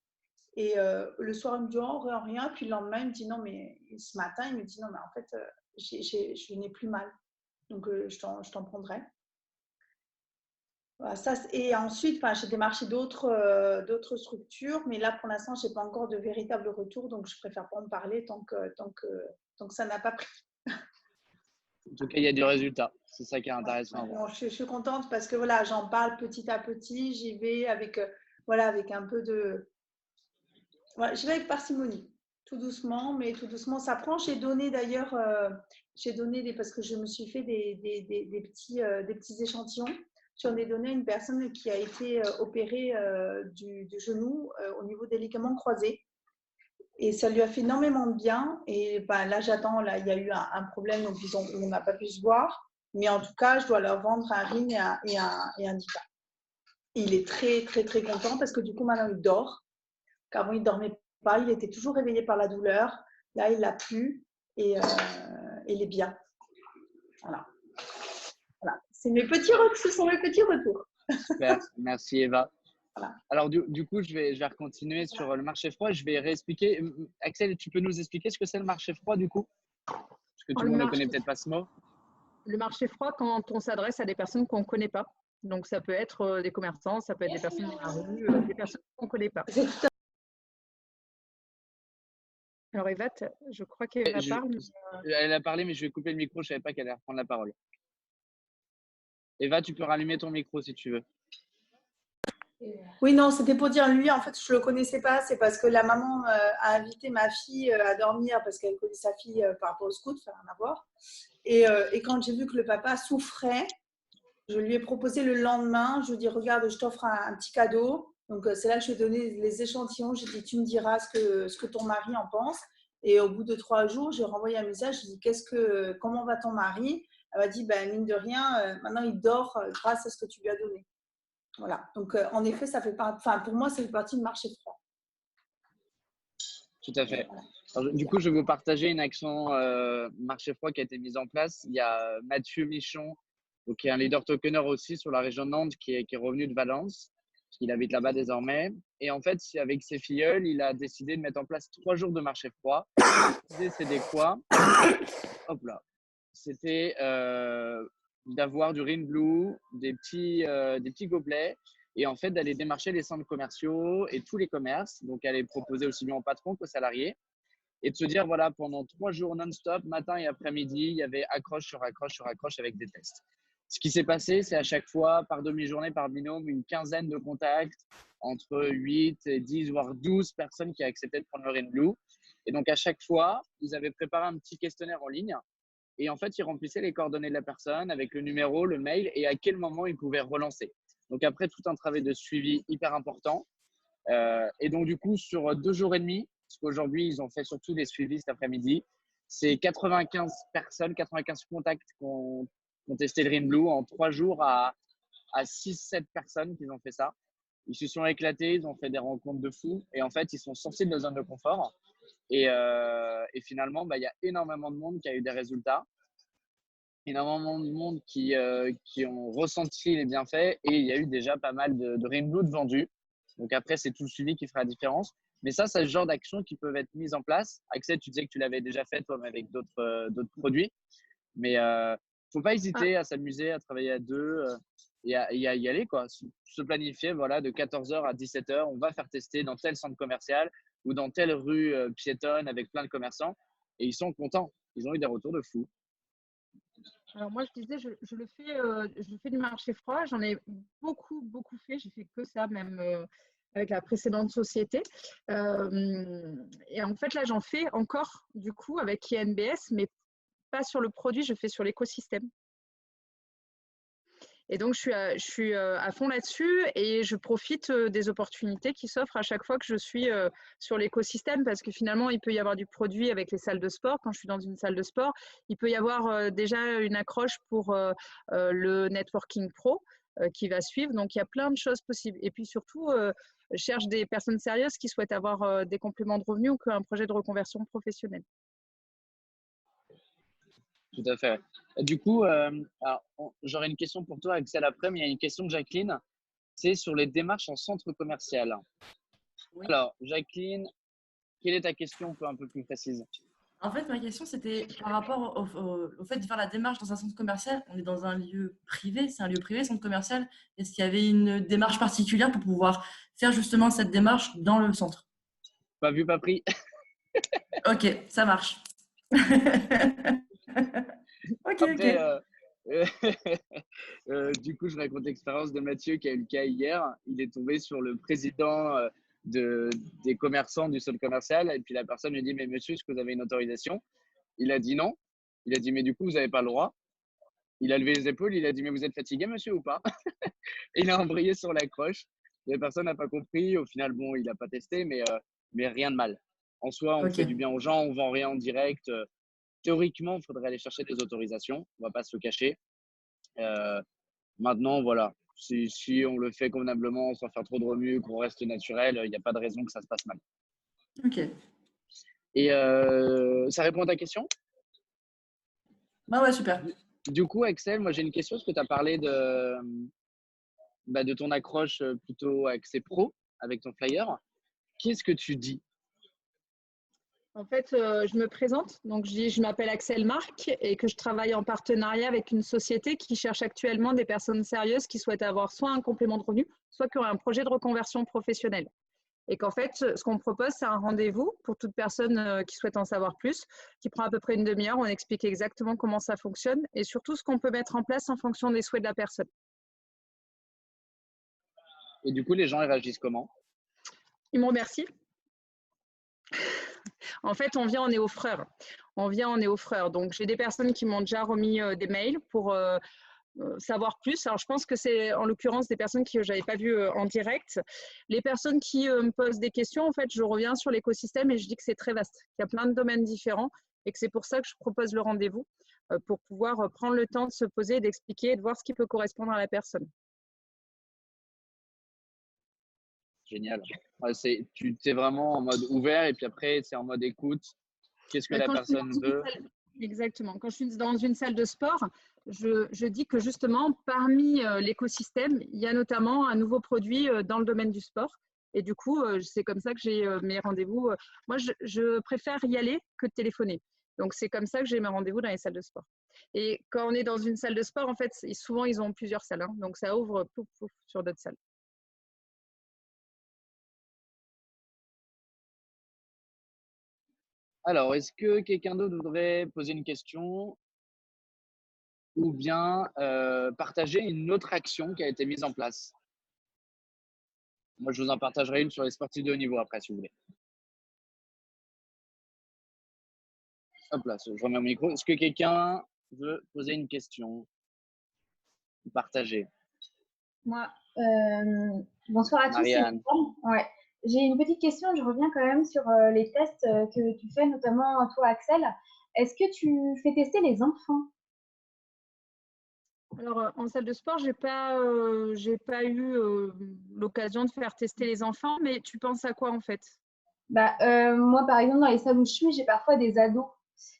Et le soir, il me dit oh, rien. Puis le lendemain, il me dit non, mais ce matin, il me dit non, mais en fait, je n'ai plus mal. Donc, je t'en prendrai. Voilà, ça, et ensuite, j'ai démarché d'autres structures, mais là, pour l'instant, je n'ai pas encore de véritable retour, donc je préfère pas en parler tant que ça n'a pas pris. En tout cas, il y a du résultat. C'est ça qui est intéressant. Non, je suis contente parce que voilà, j'en parle petit à petit, j'y vais avec un peu de… Voilà, j'y vais avec parcimonie, tout doucement, mais tout doucement, ça prend. J'ai donné d'ailleurs, parce que je me suis fait des petits échantillons. J'en ai donné à une personne qui a été opérée du genou au niveau des ligaments croisés. Et ça lui a fait énormément de bien. Et là, j'attends. Là, il y a eu un problème, donc on n'a pas pu se voir. Mais en tout cas, je dois leur vendre un Rin et un Dica. Il est très, très, très content parce que du coup, maintenant, il dort. Qu'avant, il ne dormait pas. Il était toujours réveillé par la douleur. Là, il l'a plus et il est bien. Voilà. Ce sont mes petits retours. Super, merci Eva. Voilà. Alors du coup, je vais continuer sur le marché froid. Je vais réexpliquer. Axel, tu peux nous expliquer ce que c'est le marché froid du coup? Parce que tout le monde ne connaît peut-être pas ce mot. Le marché froid, quand on s'adresse à des personnes qu'on ne connaît pas. Donc, ça peut être des commerçants, ça peut être des personnes dans la rue, des personnes qu'on ne connaît pas. Alors, Eva, je crois qu'elle parle. Elle a parlé, mais je vais couper le micro. Je ne savais pas qu'elle allait reprendre la parole. Eva, tu peux rallumer ton micro si tu veux. Oui, non, c'était pour dire, lui, en fait, je ne le connaissais pas. C'est parce que la maman a invité ma fille à dormir parce qu'elle connaît sa fille par rapport au scout, ça n'a rien à voir. Et quand j'ai vu que le papa souffrait, je lui ai proposé le lendemain, je lui ai dit, regarde, je t'offre un petit cadeau. Donc, c'est là que je lui ai donné les échantillons. J'ai dit, tu me diras ce que ton mari en pense. Et au bout de 3 jours, j'ai renvoyé un message. J'ai dit, comment va ton mari? Elle m'a dit, mine de rien, maintenant il dort grâce à ce que tu lui as donné. Voilà. Donc, en effet, ça fait pour moi, ça fait partie du marché froid. Tout à fait. Alors, du coup, je vais vous partager une action marché froid qui a été mise en place. Il y a Mathieu Michon, qui est un leader tokener aussi sur la région de Nantes, qui est revenu de Valence. Il habite là-bas désormais. Et en fait, avec ses filleuls, il a décidé de mettre en place 3 jours de marché froid. L'idée, c'était quoi? Hop là. C'était d'avoir du Rin Blue, des petits gobelets, et en fait d'aller démarcher les centres commerciaux et tous les commerces, donc aller proposer aussi bien aux patrons qu'aux salariés, et de se dire voilà, pendant 3 jours non-stop, matin et après-midi, il y avait accroche sur accroche sur accroche avec des tests. Ce qui s'est passé, c'est à chaque fois, par demi-journée, par binôme, une quinzaine de contacts, entre 8 et 10, voire 12 personnes qui acceptaient de prendre le Rin Blue. Et donc à chaque fois, ils avaient préparé un petit questionnaire en ligne. Et en fait, ils remplissaient les coordonnées de la personne avec le numéro, le mail et à quel moment ils pouvaient relancer. Donc après, tout un travail de suivi hyper important. Et donc du coup, sur 2 jours et demi, parce qu'aujourd'hui, ils ont fait surtout des suivis cet après-midi, c'est 95 personnes, 95 contacts qui ont testé le Rin Blue en 3 jours à 6-7 personnes qui ont fait ça. Ils se sont éclatés, ils ont fait des rencontres de fous et en fait, ils sont sortis de leur zone de confort. Et finalement, il y a énormément de monde qui a eu des résultats, énormément de monde qui ont ressenti les bienfaits et il y a eu déjà pas mal de Rin Blue vendus. Donc après, c'est tout le suivi qui fera la différence. Mais ça, c'est le genre d'actions qui peuvent être mises en place. Axel, tu disais que tu l'avais déjà fait toi avec d'autres produits. Mais il ne faut pas hésiter à s'amuser, à travailler à deux et à y aller, quoi. Se planifier, voilà, de 14h à 17h, on va faire tester dans tel centre commercial ou dans telle rue piétonne avec plein de commerçants. Et ils sont contents. Ils ont eu des retours de fou. Alors moi, je disais, je fais du marché froid. J'en ai beaucoup fait. J'ai fait que ça, même avec la précédente société. Et en fait, là, j'en fais encore, du coup, avec INBS, mais pas sur le produit, je fais sur l'écosystème. Et donc, je suis à fond là-dessus et je profite des opportunités qui s'offrent à chaque fois que je suis sur l'écosystème parce que finalement, il peut y avoir du produit avec les salles de sport. Quand je suis dans une salle de sport, il peut y avoir déjà une accroche pour le Networking Pro qui va suivre. Donc, il y a plein de choses possibles. Et puis surtout, je cherche des personnes sérieuses qui souhaitent avoir des compléments de revenus ou un projet de reconversion professionnelle. Tout à fait. Du coup, j'aurais une question pour toi, Axel, après, mais il y a une question de Jacqueline. C'est sur les démarches en centre commercial. Oui. Alors, Jacqueline, quelle est ta question un peu plus précise? En fait, ma question, c'était par rapport au fait de faire la démarche dans un centre commercial. On est dans un lieu privé, c'est un lieu privé, centre commercial. Est-ce qu'il y avait une démarche particulière pour pouvoir faire justement cette démarche dans le centre? Pas vu, pas pris. Ok, ça marche. Ok, Après, ok. du coup, je raconte l'expérience de Mathieu qui a eu le cas hier. Il est tombé sur le président des commerçants du centre commercial. Et puis la personne lui dit, mais monsieur, est-ce que vous avez une autorisation? Il a dit non. Il a dit, mais du coup, vous n'avez pas le droit. Il a levé les épaules. Il a dit, mais vous êtes fatigué, monsieur, ou pas? Et il a embrayé sur l'accroche. La personne n'a pas compris. Au final, bon, il n'a pas testé, mais rien de mal. En soi, on fait du bien aux gens. On ne vend rien en direct. Théoriquement, il faudrait aller chercher des autorisations. On ne va pas se le cacher. Maintenant, voilà. Si on le fait convenablement, sans faire trop de remue, qu'on reste naturel, il n'y a pas de raison que ça se passe mal. Ok. Et ça répond à ta question? Bah ouais, super. Du coup, Axel, moi j'ai une question. Est-ce que tu as parlé de ton accroche plutôt axée pro avec ton flyer? Qu'est-ce que tu dis? En fait, je me présente. Donc, je dis je m'appelle Axel Marc et que je travaille en partenariat avec une société qui cherche actuellement des personnes sérieuses qui souhaitent avoir soit un complément de revenu, soit qui ont un projet de reconversion professionnelle. Et qu'en fait, ce qu'on propose, c'est un rendez-vous pour toute personne qui souhaite en savoir plus, qui prend à peu près une demi-heure. On explique exactement comment ça fonctionne et surtout ce qu'on peut mettre en place en fonction des souhaits de la personne. Et du coup, les gens ils réagissent comment? Ils me remercient. En fait, on vient, on est offreur. On vient, on est offreur. Donc, j'ai des personnes qui m'ont déjà remis des mails pour savoir plus. Alors, je pense que c'est en l'occurrence des personnes que je n'avais pas vues en direct. Les personnes qui me posent des questions, en fait, je reviens sur l'écosystème et je dis que c'est très vaste, qu'il y a plein de domaines différents et que c'est pour ça que je propose le rendez-vous pour pouvoir prendre le temps de se poser, d'expliquer et de voir ce qui peut correspondre à la personne. Génial. Ouais, tu es vraiment en mode ouvert et puis après, c'est en mode écoute. Qu'est-ce que la personne veut? Exactement. Quand je suis dans une salle de sport, je dis que justement, parmi l'écosystème, il y a notamment un nouveau produit dans le domaine du sport. Et du coup, c'est comme ça que j'ai mes rendez-vous. Moi, je préfère y aller que de téléphoner. Donc, c'est comme ça que j'ai mes rendez-vous dans les salles de sport. Et quand on est dans une salle de sport, en fait, souvent, ils ont plusieurs salles. Hein, donc, ça ouvre pouf, pouf, sur d'autres salles. Alors, est-ce que quelqu'un d'autre voudrait poser une question ou bien partager une autre action qui a été mise en place? Moi, je vous en partagerai une sur les sportifs de haut niveau après, si vous voulez. Hop là, je remets mon micro. Est-ce que quelqu'un veut poser une question ou partager? Moi, bonsoir à Marianne. tous. Ouais. J'ai une petite question. Je reviens quand même sur les tests que tu fais, notamment toi, Axel. Est-ce que tu fais tester les enfants? Alors, en salle de sport, j'ai pas eu l'occasion de faire tester les enfants, mais tu penses à quoi en fait? Moi, par exemple, dans les salles où je suis, j'ai parfois des ados.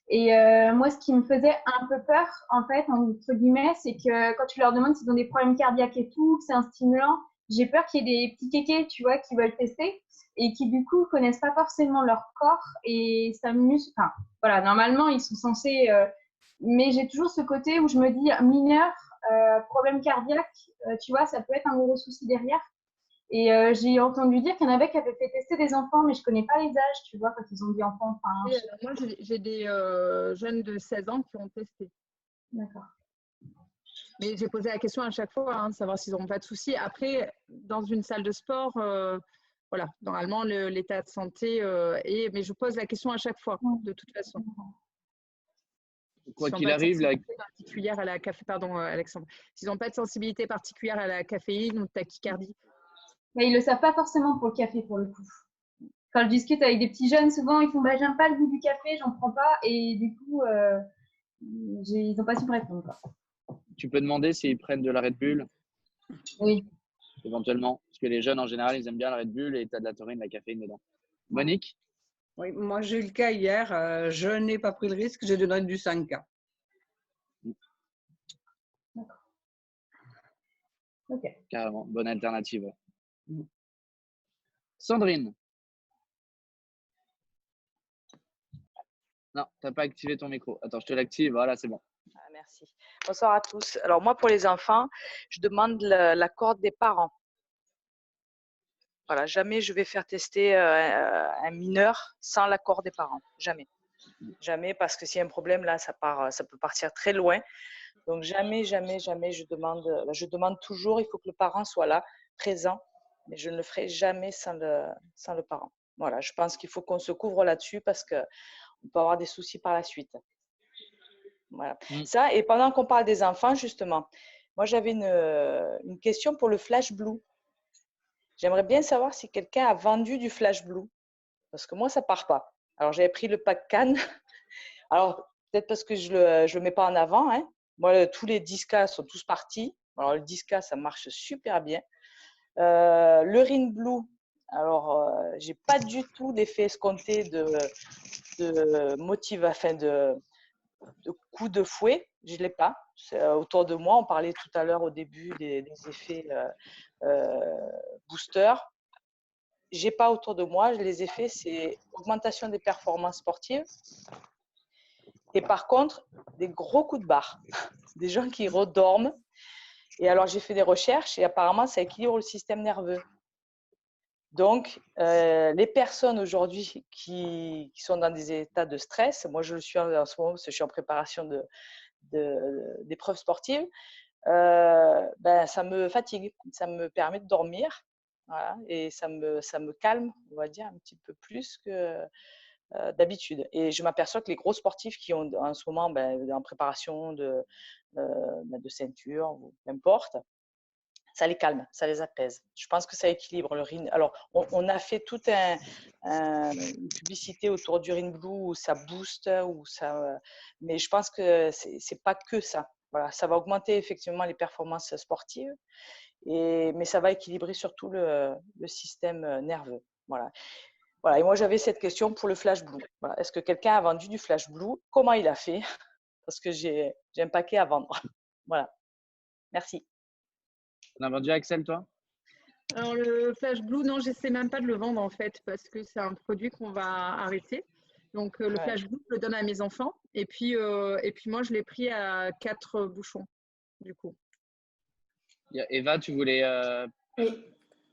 Et moi, ce qui me faisait un peu peur, en fait, entre guillemets, c'est que quand tu leur demandes s'ils ont des problèmes cardiaques et tout, que c'est un stimulant, j'ai peur qu'il y ait des petits kékés, tu vois, qui veulent tester et qui, du coup, connaissent pas forcément leur corps et s'amusent. Enfin, voilà, normalement, ils sont censés… mais j'ai toujours ce côté où je me dis, mineur, problème cardiaque, tu vois, ça peut être un gros souci derrière. Et j'ai entendu dire qu'il y en avait qui avaient fait tester des enfants, mais je ne connais pas les âges, tu vois, quand ils ont dit enfants. Oui, moi, j'ai des jeunes de 16 ans qui ont testé. D'accord. Mais j'ai posé la question à chaque fois, de savoir s'ils n'ont pas de soucis. Après, dans une salle de sport, voilà, normalement, l'état de santé mais je pose la question à chaque fois, de toute façon. Quoi S'ils n'ont qu'il pas de arrive, sensibilité particulière à la pardon, Alexandre, s'ils n'ont pas de sensibilité particulière à la caféine ou de tachycardie. Mais ils ne le savent pas forcément pour le café, pour le coup. Quand je discute avec des petits jeunes, souvent, ils font bah, j'aime pas le goût du café, j'en prends pas. Et du coup, ils n'ont pas su me répondre, quoi. tu peux demander s'ils prennent de la Red Bull, Oui. éventuellement. Parce que les jeunes, en général, ils aiment bien la Red Bull et tu as de la taurine, de la caféine dedans. Monique? Oui, moi, j'ai eu le cas hier. Je n'ai pas pris le risque, j'ai donné du 5K. Ok. Carrément, bonne alternative. Sandrine? Non, tu n'as pas activé ton micro. Attends, je te l'active. Voilà, c'est bon. Merci. Bonsoir à tous. Alors moi, pour les enfants, je demande l'accord des parents. Voilà, jamais je vais faire tester un mineur sans l'accord des parents. Jamais. Jamais, parce que s'il y a un problème, là, ça peut partir très loin. Donc jamais, jamais, jamais, je demande toujours, il faut que le parent soit là, présent, mais je ne le ferai jamais sans le parent. Voilà, je pense qu'il faut qu'on se couvre là-dessus parce qu'on peut avoir des soucis par la suite. Voilà. Ça, et pendant qu'on parle des enfants, justement, moi j'avais une question pour le Flash Blue. J'aimerais bien savoir si quelqu'un a vendu du Flash Blue, parce que moi ça part pas. Alors j'avais pris le pack Cannes. Alors peut-être parce que je le mets pas en avant, hein. Moi tous les 10K sont tous partis. Alors le 10K ça marche super bien. Le Rin Blue, alors j'ai pas du tout l'effet escompté de coup de fouet, je ne l'ai pas. Autour de moi, on parlait tout à l'heure au début des effets booster. Je n'ai pas autour de moi. Les effets, c'est augmentation des performances sportives. Et par contre, des gros coups de barre. Des gens qui redorment. Et alors, j'ai fait des recherches et apparemment, ça équilibre le système nerveux. Donc, les personnes aujourd'hui qui sont dans des états de stress, moi je le suis en ce moment parce que je suis en préparation d'épreuves sportives, ça me fatigue, ça me permet de dormir, voilà, et ça me calme, on va dire, un petit peu plus que d'habitude. Et je m'aperçois que les gros sportifs qui ont en ce moment en préparation de ceinture, ou n'importe, ça les calme, ça les apaise. Je pense que ça équilibre le Rin. Alors, on a fait toute une publicité autour du Rin Blue où ça booste, mais je pense que c'est pas que ça. Voilà, ça va augmenter effectivement les performances sportives, mais ça va équilibrer surtout le système nerveux. Voilà. Voilà. Et moi, j'avais cette question pour le Flash Blue. Voilà. Est-ce que quelqu'un a vendu du Flash Blue? Comment il a fait? Parce que j'ai un paquet à vendre. Voilà. Merci. On a vendu Axel, toi? Alors, le Flash Blue, non, j'essaie même pas de le vendre en fait, parce que c'est un produit qu'on va arrêter. Donc, le Flash Blue, je le donne à mes enfants. Et puis moi, je l'ai pris à 4 bouchons, du coup. Eva, tu voulais… Oui.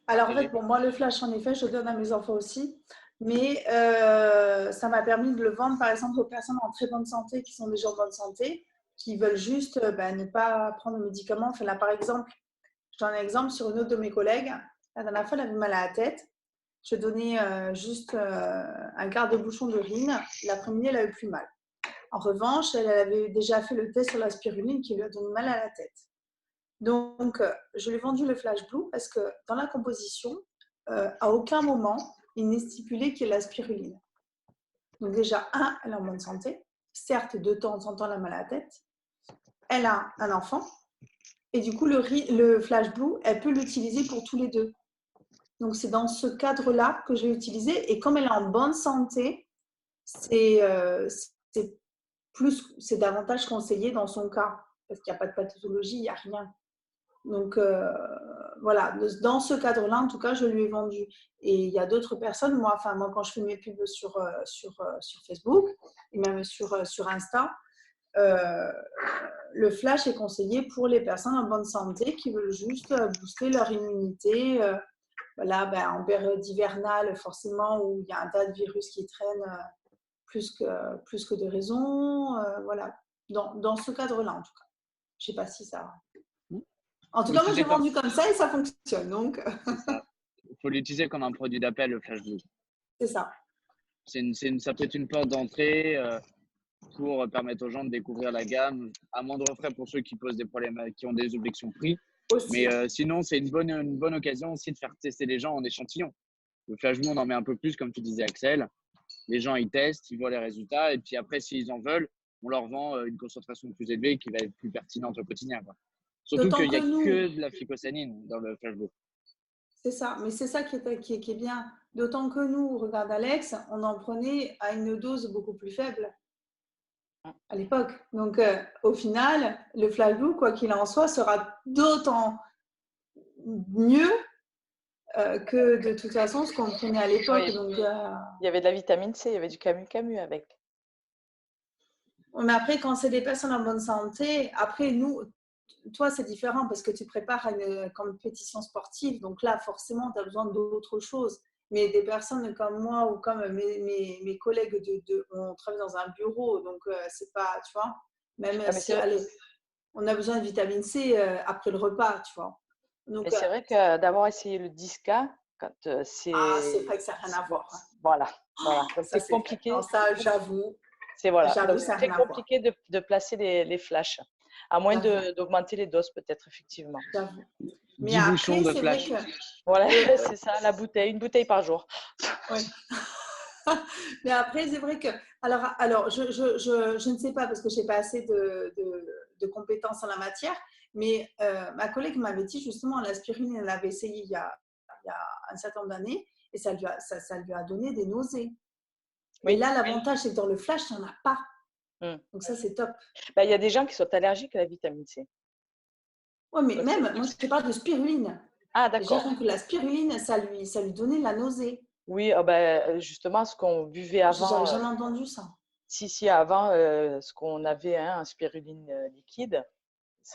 Alors, en fait, pour moi, le Flash, en effet, je le donne à mes enfants aussi. Mais ça m'a permis de le vendre, par exemple, aux personnes en très bonne santé, qui sont déjà en bonne santé, qui veulent juste ne pas prendre de médicaments. Enfin, là, par exemple, j'en ai un exemple sur une autre de mes collègues. La dernière fois, elle avait mal à la tête. Je donnais juste un quart de bouchon de Rin. L'après-midi, elle avait plus mal. En revanche, elle avait déjà fait le test sur la spiruline qui lui a donné mal à la tête. Donc, je lui ai vendu le Flash Blue parce que dans la composition, à aucun moment, il n'est stipulé qu'il y ait la spiruline. Donc déjà, elle est en bonne santé. Certes, de temps en temps, elle a mal à la tête. Elle a un enfant. Et du coup, le Flash Blue, elle peut l'utiliser pour tous les deux. Donc, c'est dans ce cadre-là que je vais utiliser. Et comme elle est en bonne santé, c'est davantage conseillé dans son cas. Parce qu'il n'y a pas de pathologie, il n'y a rien. Donc, voilà. Dans ce cadre-là, en tout cas, je lui ai vendu. Et il y a d'autres personnes. Moi, quand je fais mes pubs sur Facebook et même sur Insta, le Flash est conseillé pour les personnes en bonne santé qui veulent juste booster leur immunité. Là, en période hivernale, forcément, où il y a un tas de virus qui traînent plus que de raison. Voilà, dans ce cadre-là, en tout cas. Je ne sais pas si ça… En tout cas, moi, j'ai vendu comme ça et ça fonctionne. Donc… faut l'utiliser comme un produit d'appel, le Flash Blue. C'est ça. Ça peut être une porte d'entrée pour permettre aux gens de découvrir la gamme à moindre frais pour ceux qui posent des problèmes, qui ont des objections prix. Aussi. Mais sinon, c'est une bonne occasion aussi de faire tester les gens en échantillon. Le Flash Blue, on en met un peu plus, comme tu disais, Axel. Les gens, ils testent, ils voient les résultats. Et puis après, s'ils en veulent, on leur vend une concentration plus élevée qui va être plus pertinente au quotidien, quoi. Surtout qu'il n'y a que de la phycocyanine dans le Flash Blue. C'est ça, mais c'est ça qui est bien. D'autant que nous, regarde Alex, on en prenait à une dose beaucoup plus faible à l'époque. Donc, au final, le Flash Blue, quoi qu'il en soit, sera d'autant mieux que de toute façon ce qu'on prenait à l'époque. Oui. Donc, il y avait de la vitamine C, il y avait du camu avec. mais après, quand c'est des personnes en bonne santé, après, nous, toi, c'est différent parce que tu prépares à une compétition sportive. Donc là, forcément, tu as besoin d'autre chose. Mais des personnes comme moi ou comme mes collègues, on travaille dans un bureau. Donc, c'est pas, tu vois, même si, allez, on a besoin de vitamine C après le repas, tu vois. Donc, c'est vrai que d'avoir essayé le 10K, quand c'est… Ah, c'est vrai que ça n'a rien à voir. Voilà. C'est compliqué. Non, ça, j'avoue. C'est voilà. J'avoue, Donc, c'est très compliqué de placer les flashs, à moins d'augmenter les doses peut-être, effectivement. J'avoue. Mais 10 bouchons de flash. Voilà, c'est ça, une bouteille par jour. Oui. Mais après, c'est vrai que… Alors je ne sais pas parce que je n'ai pas assez de compétences en la matière, mais ma collègue m'avait dit justement l'aspirine, elle l'avait essayé il y a un certain nombre d'années et ça lui a donné des nausées. Mais là, l'avantage, c'est que dans le flash, il n'y en a pas. Donc ça, c'est top. Il y a des gens qui sont allergiques à la vitamine C. Oui, mais donc, même, moi, je te parle de spiruline. Ah, d'accord. J'ai cru que la spiruline, ça lui donnait la nausée. Oui, justement, ce qu'on buvait avant… J'avais jamais entendu ça. Si, avant, ce qu'on avait, en spiruline liquide,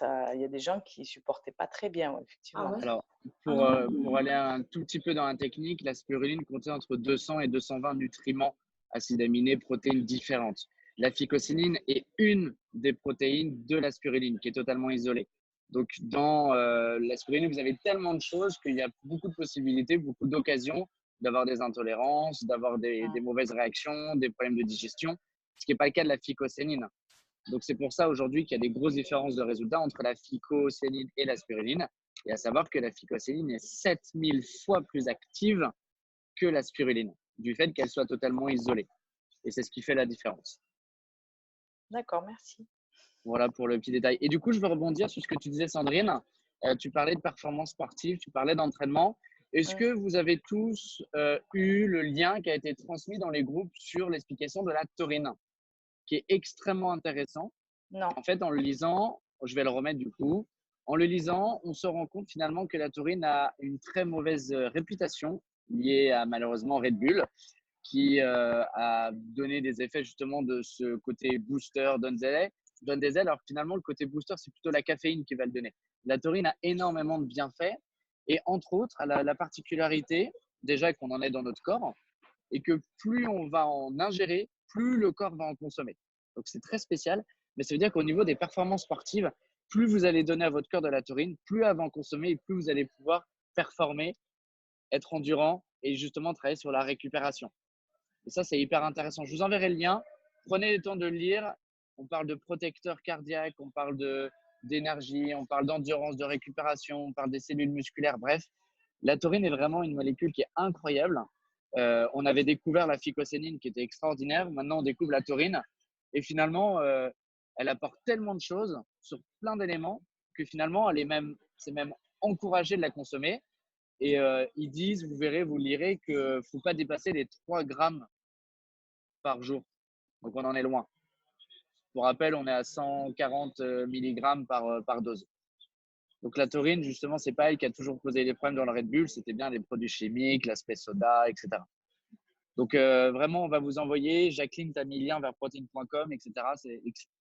il y a des gens qui ne supportaient pas très bien, effectivement. Ah ouais. Alors, pour aller un tout petit peu dans la technique, la spiruline contient entre 200 et 220 nutriments, acides aminés, protéines différentes. La phycocyanine est une des protéines de la spiruline qui est totalement isolée. Donc, dans la spiruline, vous avez tellement de choses qu'il y a beaucoup de possibilités, beaucoup d'occasions d'avoir des intolérances, d'avoir des mauvaises réactions, des problèmes de digestion, ce qui n'est pas le cas de la phycocyanine. Donc, c'est pour ça aujourd'hui qu'il y a des grosses différences de résultats entre la phycocyanine et la spiruline. Et à savoir que la phycocyanine est 7000 fois plus active que la spiruline, du fait qu'elle soit totalement isolée. Et c'est ce qui fait la différence. D'accord, merci. Voilà pour le petit détail. Et du coup, je veux rebondir sur ce que tu disais, Sandrine. Tu parlais de performance sportive, tu parlais d'entraînement. Est-ce que vous avez tous eu le lien qui a été transmis dans les groupes sur l'explication de la taurine, qui est extrêmement intéressant? Non. En fait, en le lisant, je vais le remettre du coup, en le lisant, on se rend compte finalement que la taurine a une très mauvaise réputation liée à malheureusement Red Bull, qui a donné des effets justement de ce côté booster, donne des ailes. Alors finalement, le côté booster, c'est plutôt la caféine qui va le donner. La taurine a énormément de bienfaits et entre autres, elle a la particularité déjà qu'on en est dans notre corps et que plus on va en ingérer, plus le corps va en consommer. Donc c'est très spécial, mais ça veut dire qu'au niveau des performances sportives, plus vous allez donner à votre corps de la taurine, plus elle va en consommer et plus vous allez pouvoir performer, être endurant et justement travailler sur la récupération. Et ça, c'est hyper intéressant. Je vous enverrai le lien. Prenez le temps de le lire. On parle de protecteur cardiaque, on parle d'énergie, on parle d'endurance, de récupération, on parle des cellules musculaires. Bref, la taurine est vraiment une molécule qui est incroyable. On avait découvert la phycocyanine qui était extraordinaire. Maintenant, on découvre la taurine. Et finalement, elle apporte tellement de choses sur plein d'éléments que finalement, c'est même encouragé de la consommer. Et ils disent, vous verrez, vous lirez qu'il ne faut pas dépasser les 3 grammes par jour. Donc, on en est loin. Pour rappel, on est à 140 mg par dose. Donc, la taurine, justement, ce n'est pas elle qui a toujours posé les problèmes dans le Red Bull. C'était bien les produits chimiques, l'aspect soda, etc. Donc, vraiment, on va vous envoyer. Jacqueline, tu as mis le lien vers protein.com, etc.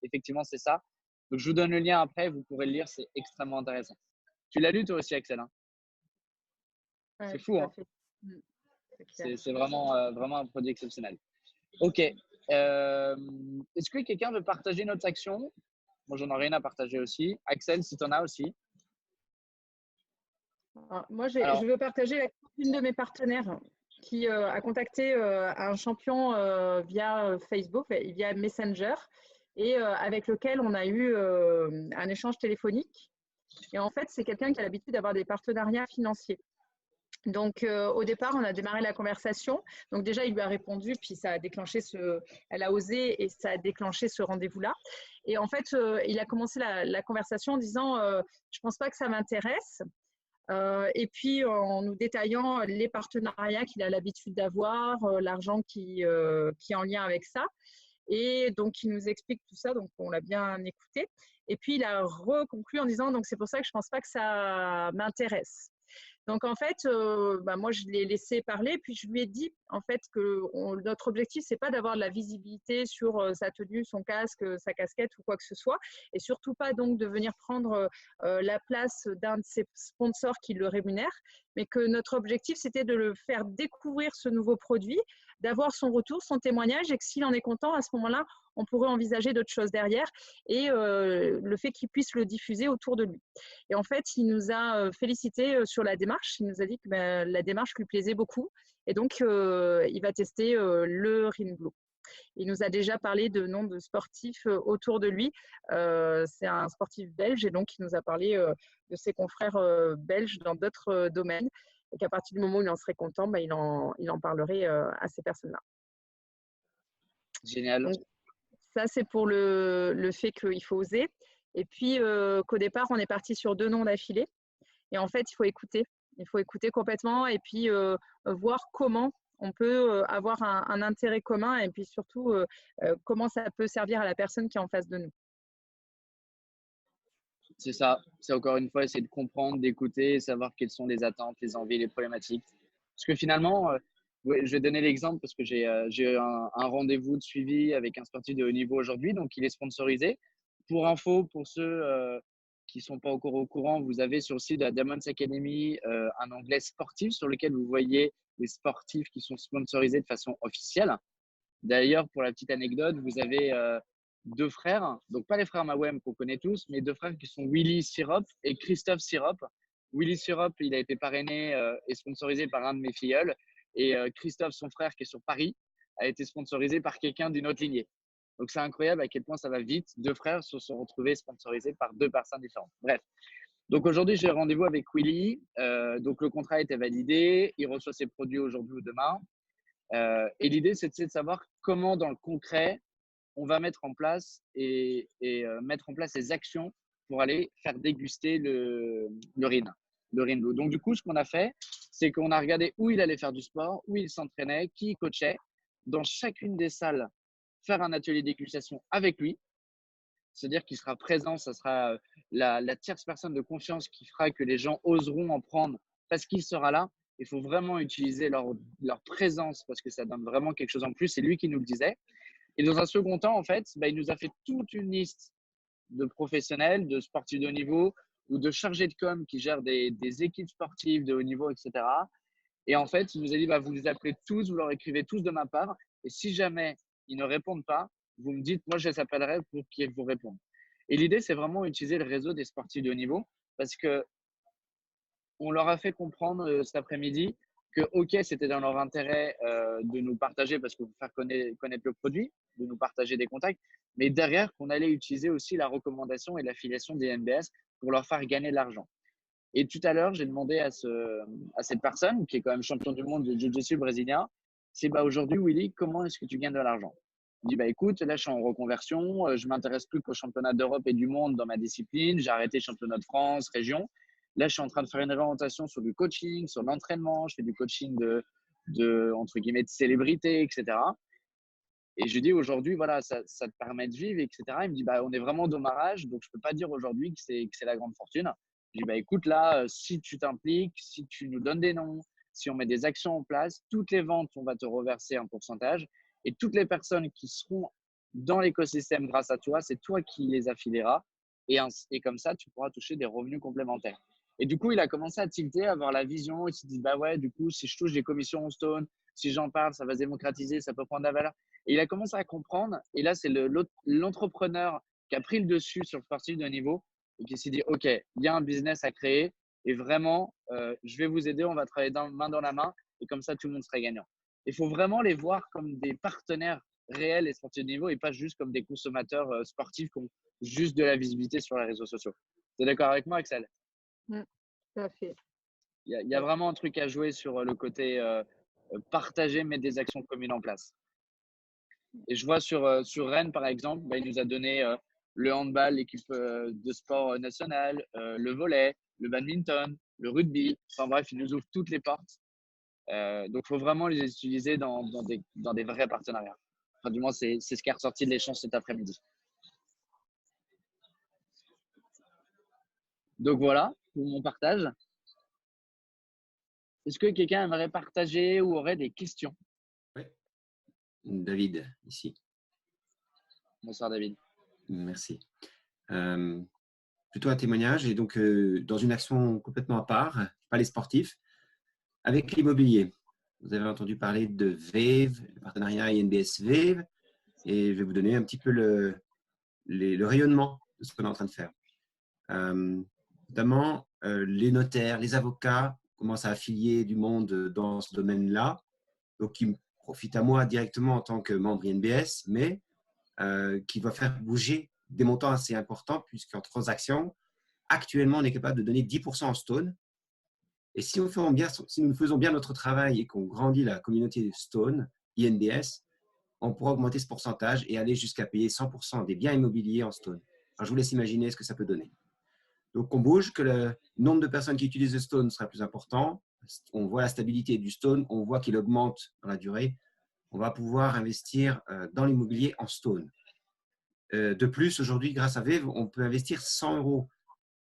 Effectivement, c'est ça. Donc, je vous donne le lien après. Vous pourrez le lire. C'est extrêmement intéressant. Tu l'as lu, toi aussi, Axel, hein? Ouais, c'est fou, hein? C'est vraiment un produit exceptionnel. Ok. Est-ce que quelqu'un veut partager notre action? Moi, j'en ai rien à partager aussi. Axel, si tu en as aussi. Moi, je veux partager l'action une de mes partenaires qui a contacté un champion via Facebook, via Messenger, et avec lequel on a eu un échange téléphonique. Et en fait, c'est quelqu'un qui a l'habitude d'avoir des partenariats financiers. Donc, au départ, on a démarré la conversation. Donc, déjà, il lui a répondu, puis ça a déclenché elle a osé et ça a déclenché ce rendez-vous-là. Et en fait, il a commencé la conversation en disant je ne pense pas que ça m'intéresse. Et puis, en nous détaillant les partenariats qu'il a l'habitude d'avoir, l'argent qui est en lien avec ça. Et donc, il nous explique tout ça, donc on l'a bien écouté. Et puis, il a reconclu en disant, donc c'est pour ça que je ne pense pas que ça m'intéresse. Donc, en fait, moi, je l'ai laissé parler, puis je lui ai dit, en fait, que notre objectif, c'est pas d'avoir de la visibilité sur sa tenue, son casque, sa casquette ou quoi que ce soit, et surtout pas donc de venir prendre la place d'un de ses sponsors qui le rémunère, mais que notre objectif, c'était de le faire découvrir ce nouveau produit, d'avoir son retour, son témoignage, et que s'il en est content, à ce moment-là, on pourrait envisager d'autres choses derrière, et le fait qu'il puisse le diffuser autour de lui. Et en fait, il nous a félicité sur la démarche. Il nous a dit que la démarche lui plaisait beaucoup. Et donc, il va tester le Rinblue. Il nous a déjà parlé de noms de sportifs autour de lui. C'est un sportif belge et donc il nous a parlé de ses confrères belges dans d'autres domaines. Et qu'à partir du moment où il en serait content, il en parlerait à ces personnes-là. Génial. Donc, ça, c'est pour le fait qu'il faut oser. Et puis, qu'au départ, on est parti sur 2 noms d'affilée. Et en fait, il faut écouter. Il faut écouter complètement et puis voir comment on peut avoir un intérêt commun et puis surtout comment ça peut servir à la personne qui est en face de nous. C'est ça. C'est encore une fois essayer de comprendre, d'écouter, savoir quelles sont les attentes, les envies, les problématiques. Parce que finalement, je vais donner l'exemple parce que j'ai eu un rendez-vous de suivi avec un sportif de haut niveau aujourd'hui, donc il est sponsorisé. Pour info, pour ceux qui ne sont pas encore au courant, vous avez sur le site de la Diamonds Academy un onglet sportif sur lequel vous voyez les sportifs qui sont sponsorisés de façon officielle. D'ailleurs, pour la petite anecdote, vous avez 2 frères, donc pas les frères Mawem qu'on connaît tous, mais 2 frères qui sont Willy Sirop et Christophe Sirop. Willy Sirop, il a été parrainé et sponsorisé par un de mes filleuls. Et Christophe, son frère, qui est sur Paris, a été sponsorisé par quelqu'un d'une autre lignée. Donc, c'est incroyable à quel point ça va vite. 2 frères se sont retrouvés sponsorisés par 2 personnes différentes. Bref. Donc, aujourd'hui, j'ai rendez-vous avec Willy. Donc, le contrat a été validé. Il reçoit ses produits aujourd'hui ou demain. Et l'idée, c'est de savoir comment, dans le concret, on va mettre en place mettre en place les actions pour aller faire déguster le Rinblue. Donc, du coup, ce qu'on a fait, c'est qu'on a regardé où il allait faire du sport, où il s'entraînait, qui il coachait. Dans chacune des salles, faire un atelier de dégustation avec lui. C'est-à-dire qu'il sera présent, ça sera la tierce personne de confiance qui fera que les gens oseront en prendre parce qu'il sera là. Il faut vraiment utiliser leur présence parce que ça donne vraiment quelque chose en plus. C'est lui qui nous le disait. Et dans un second temps, en fait, il nous a fait toute une liste de professionnels, de sportifs de haut niveau ou de chargés de com qui gèrent des équipes sportives de haut niveau, etc. Et en fait, il nous a dit, vous les appelez tous, vous leur écrivez tous de ma part. Et si jamais ils ne répondent pas, vous me dites, moi, je les appellerai pour qu'ils vous répondent. Et l'idée, c'est vraiment utiliser le réseau des sportifs de haut niveau parce que on leur a fait comprendre cet après-midi que, OK, c'était dans leur intérêt de nous partager parce que vous faire connaître le produit, de nous partager des contacts, mais derrière, qu'on allait utiliser aussi la recommandation et l'affiliation des NBS pour leur faire gagner de l'argent. Et tout à l'heure, j'ai demandé à cette personne qui est quand même champion du monde de Jiu-Jitsu brésilien, c'est aujourd'hui, Willy, comment est-ce que tu gagnes de l'argent? Il dit, écoute, là, je suis en reconversion, je m'intéresse plus qu'au championnat d'Europe et du monde dans ma discipline, j'ai arrêté championnat de France, région. Là, je suis en train de faire une réorientation sur du coaching, sur l'entraînement, je fais du coaching entre guillemets, de célébrité, etc. Et je lui dis aujourd'hui, voilà, ça te permet de vivre, etc. Il me dit, on est vraiment au démarrage, donc je ne peux pas dire aujourd'hui que c'est la grande fortune. Je dis, écoute, là, si tu t'impliques, si tu nous donnes des noms, si on met des actions en place, toutes les ventes, on va te reverser un pourcentage. Et toutes les personnes qui seront dans l'écosystème grâce à toi, c'est toi qui les affilieras. Et comme ça, tu pourras toucher des revenus complémentaires. Et du coup, il a commencé à tilter, à avoir la vision. Il s'est dit, ouais, du coup, si je touche des commissions en stone, si j'en parle, ça va se démocratiser, ça peut prendre de la valeur. Et il a commencé à comprendre. Et là, c'est l'entrepreneur qui a pris le dessus sur le sportif de haut niveau et qui s'est dit, OK, il y a un business à créer Et vraiment, je vais vous aider, on va travailler main dans la main et comme ça, tout le monde sera gagnant. Il faut vraiment les voir comme des partenaires réels et sportifs de niveau et pas juste comme des consommateurs sportifs qui ont juste de la visibilité sur les réseaux sociaux. Tu es d'accord avec moi, Axel? Tout à fait. Il y a vraiment un truc à jouer sur le côté partager, mettre des actions communes en place. Et je vois sur Rennes, par exemple, il nous a donné le handball, l'équipe de sport nationale, le volley, le badminton, le rugby. Enfin bref, il nous ouvre toutes les portes. Donc, il faut vraiment les utiliser dans des vrais partenariats. Enfin, du moins, c'est ce qui est ressorti de l'échange cet après-midi. Donc, voilà pour mon partage. Est-ce que quelqu'un aimerait partager ou aurait des questions? Oui. David, ici. Bonsoir, David. Merci. Plutôt un témoignage et donc dans une action complètement à part, pas les sportifs, avec l'immobilier. Vous avez entendu parler de VEV, le partenariat INBS VEV, et je vais vous donner un petit peu le rayonnement de ce qu'on est en train de faire. Notamment, les notaires, les avocats commencent à affilier du monde dans ce domaine-là, donc qui me profite à moi directement en tant que membre INBS, mais qui va faire bouger des montants assez importants, puisqu'en transaction, actuellement, on est capable de donner 10% en Stone. Et si nous faisons bien notre travail et qu'on grandit la communauté Stone, INBS, on pourra augmenter ce pourcentage et aller jusqu'à payer 100% des biens immobiliers en Stone. Alors, je vous laisse imaginer ce que ça peut donner. Donc, on bouge, que le nombre de personnes qui utilisent le Stone sera plus important. On voit la stabilité du Stone, on voit qu'il augmente dans la durée. On va pouvoir investir dans l'immobilier en Stone. De plus, aujourd'hui, grâce à VEV, on peut investir 100 €.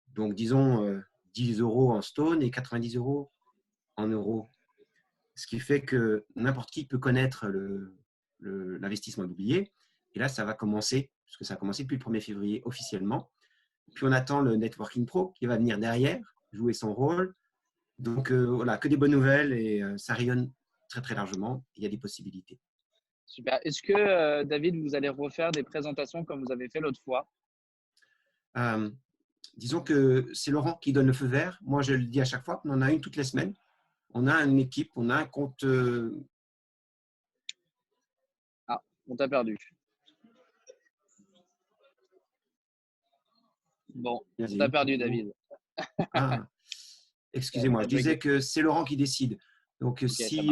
Donc, disons 10 € en Stone et 90 € en euros. Ce qui fait que n'importe qui peut connaître l'investissement immobilier. Et là, ça va commencer, puisque ça a commencé depuis le 1er février officiellement. Puis, on attend le Networking Pro qui va venir derrière, jouer son rôle. Donc, voilà, que des bonnes nouvelles et ça rayonne très, très largement. Il y a des possibilités. Super. Est-ce que, David, vous allez refaire des présentations comme vous avez fait l'autre fois? Disons que c'est Laurent qui donne le feu vert. Moi, je le dis à chaque fois, on en a une toutes les semaines. On a une équipe, on a un compte. Ah, on t'a perdu. Bon, on t'a perdu, David. Ah, excusez-moi, je disais que c'est Laurent qui décide. Donc, Okay, si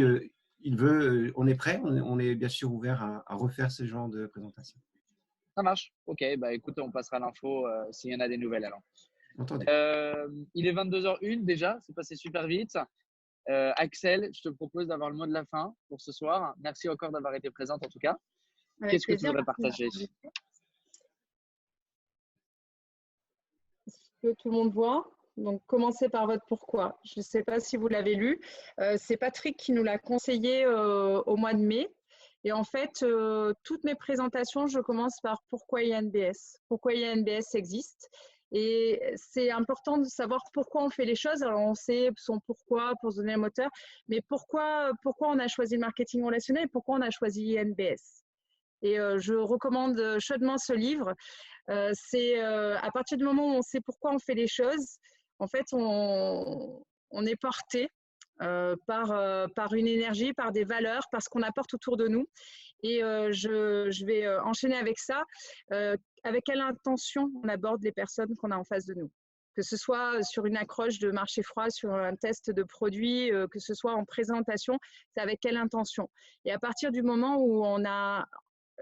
il veut, on est prêt, on est bien sûr ouvert à refaire ce genre de présentation. Ça marche. Ok, bah écoute, on passera l'info s'il y en a des nouvelles alors. Entendu. Il est 22h01 déjà, c'est passé super vite. Axel, je te propose d'avoir le mot de la fin pour ce soir. Merci encore d'avoir été présente en tout cas. Qu'est-ce que tu voudrais partager? Est-ce que tout le monde voit? Donc, commencez par votre pourquoi. Je ne sais pas si vous l'avez lu. C'est Patrick qui nous l'a conseillé au mois de mai. Et en fait, toutes mes présentations, je commence par pourquoi INBS. Pourquoi INBS existe. Et c'est important de savoir pourquoi on fait les choses. Alors, on sait son pourquoi pour se donner un moteur, mais pourquoi on a choisi le marketing relationnel et pourquoi on a choisi INBS. Et je recommande chaudement ce livre. C'est à partir du moment où on sait pourquoi on fait les choses, en fait, on est porté par une énergie, par des valeurs, par ce qu'on apporte autour de nous. Et je vais enchaîner avec ça. Avec quelle intention on aborde les personnes qu'on a en face de nous? Que ce soit sur une accroche de marché froid, sur un test de produit, que ce soit en présentation, c'est avec quelle intention? Et à partir du moment où on a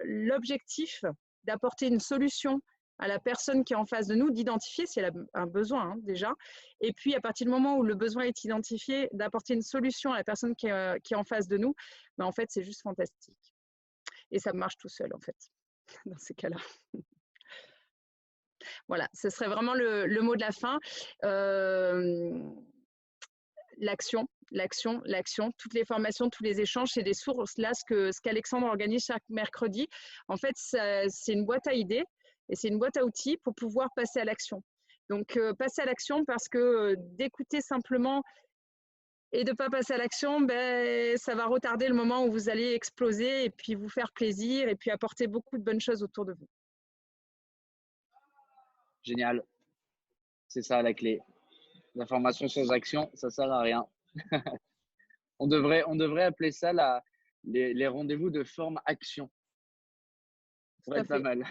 l'objectif d'apporter une solution à la personne qui est en face de nous, d'identifier si elle a un besoin déjà, et puis à partir du moment où le besoin est identifié, d'apporter une solution à la personne qui est en face de nous, ben en fait c'est juste fantastique. Et ça marche tout seul en fait, dans ces cas-là. Voilà, ce serait vraiment le mot de la fin. L'action, toutes les formations, tous les échanges, c'est des sources. Là, ce qu'Alexandre organise chaque mercredi, en fait, c'est une boîte à idées et c'est une boîte à outils pour pouvoir passer à l'action. Donc, passer à l'action parce que d'écouter simplement et de ne pas passer à l'action, ben, ça va retarder le moment où vous allez exploser et puis vous faire plaisir et puis apporter beaucoup de bonnes choses autour de vous. Génial. C'est ça la clé. La formation sans action, ça sert à rien. On devrait appeler ça les rendez-vous de forme action. Ça pourrait être pas mal.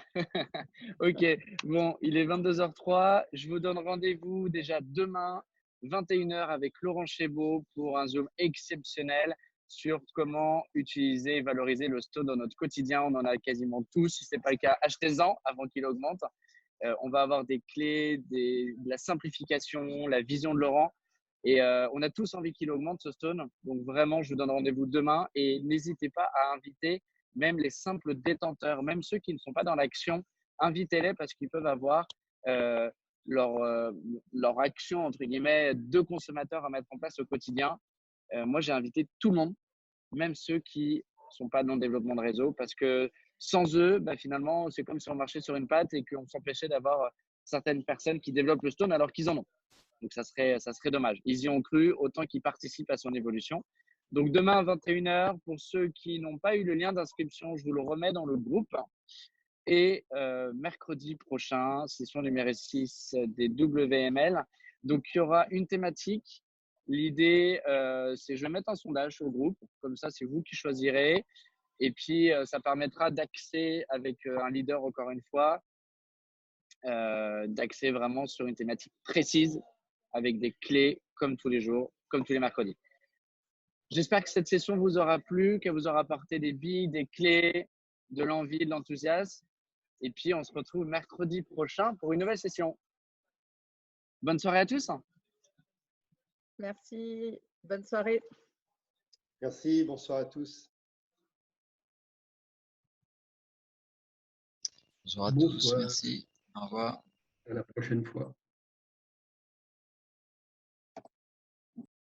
Ok, bon, il est 22h03. Je vous donne rendez-vous déjà demain, 21h, avec Laurent Chébaud pour un Zoom exceptionnel sur comment utiliser et valoriser le Stone dans notre quotidien. On en a quasiment tous. Si ce n'est pas le cas, achetez-en avant qu'il augmente. On va avoir des clés, de la simplification, la vision de Laurent. Et on a tous envie qu'il augmente ce Stone. Donc vraiment, je vous donne rendez-vous demain. Et n'hésitez pas à inviter même les simples détenteurs, même ceux qui ne sont pas dans l'action, invitez-les parce qu'ils peuvent avoir leur action, entre guillemets, de consommateurs à mettre en place au quotidien. Moi, j'ai invité tout le monde, même ceux qui ne sont pas dans le développement de réseau, parce que sans eux, bah, finalement, c'est comme si on marchait sur une patte et qu'on s'empêchait d'avoir certaines personnes qui développent le Stone alors qu'ils en ont. Donc, ça serait dommage. Ils y ont cru, autant qu'ils participent à son évolution. Donc, demain à 21h, pour ceux qui n'ont pas eu le lien d'inscription, je vous le remets dans le groupe. Et mercredi prochain, session numéro 6 des WML. Donc, il y aura une thématique. L'idée, c'est je vais mettre un sondage sur le groupe. Comme ça, c'est vous qui choisirez. Et puis, ça permettra d'axer avec un leader, encore une fois, d'axer vraiment sur une thématique précise avec des clés comme tous les jours, comme tous les mercredis. J'espère que cette session vous aura plu, qu'elle vous aura apporté des billes, des clés, de l'envie, de l'enthousiasme. Et puis, on se retrouve mercredi prochain pour une nouvelle session. Bonne soirée à tous. Merci. Bonne soirée. Merci. Bonsoir à tous. Bonsoir à tous. Merci. Au revoir. À la prochaine fois.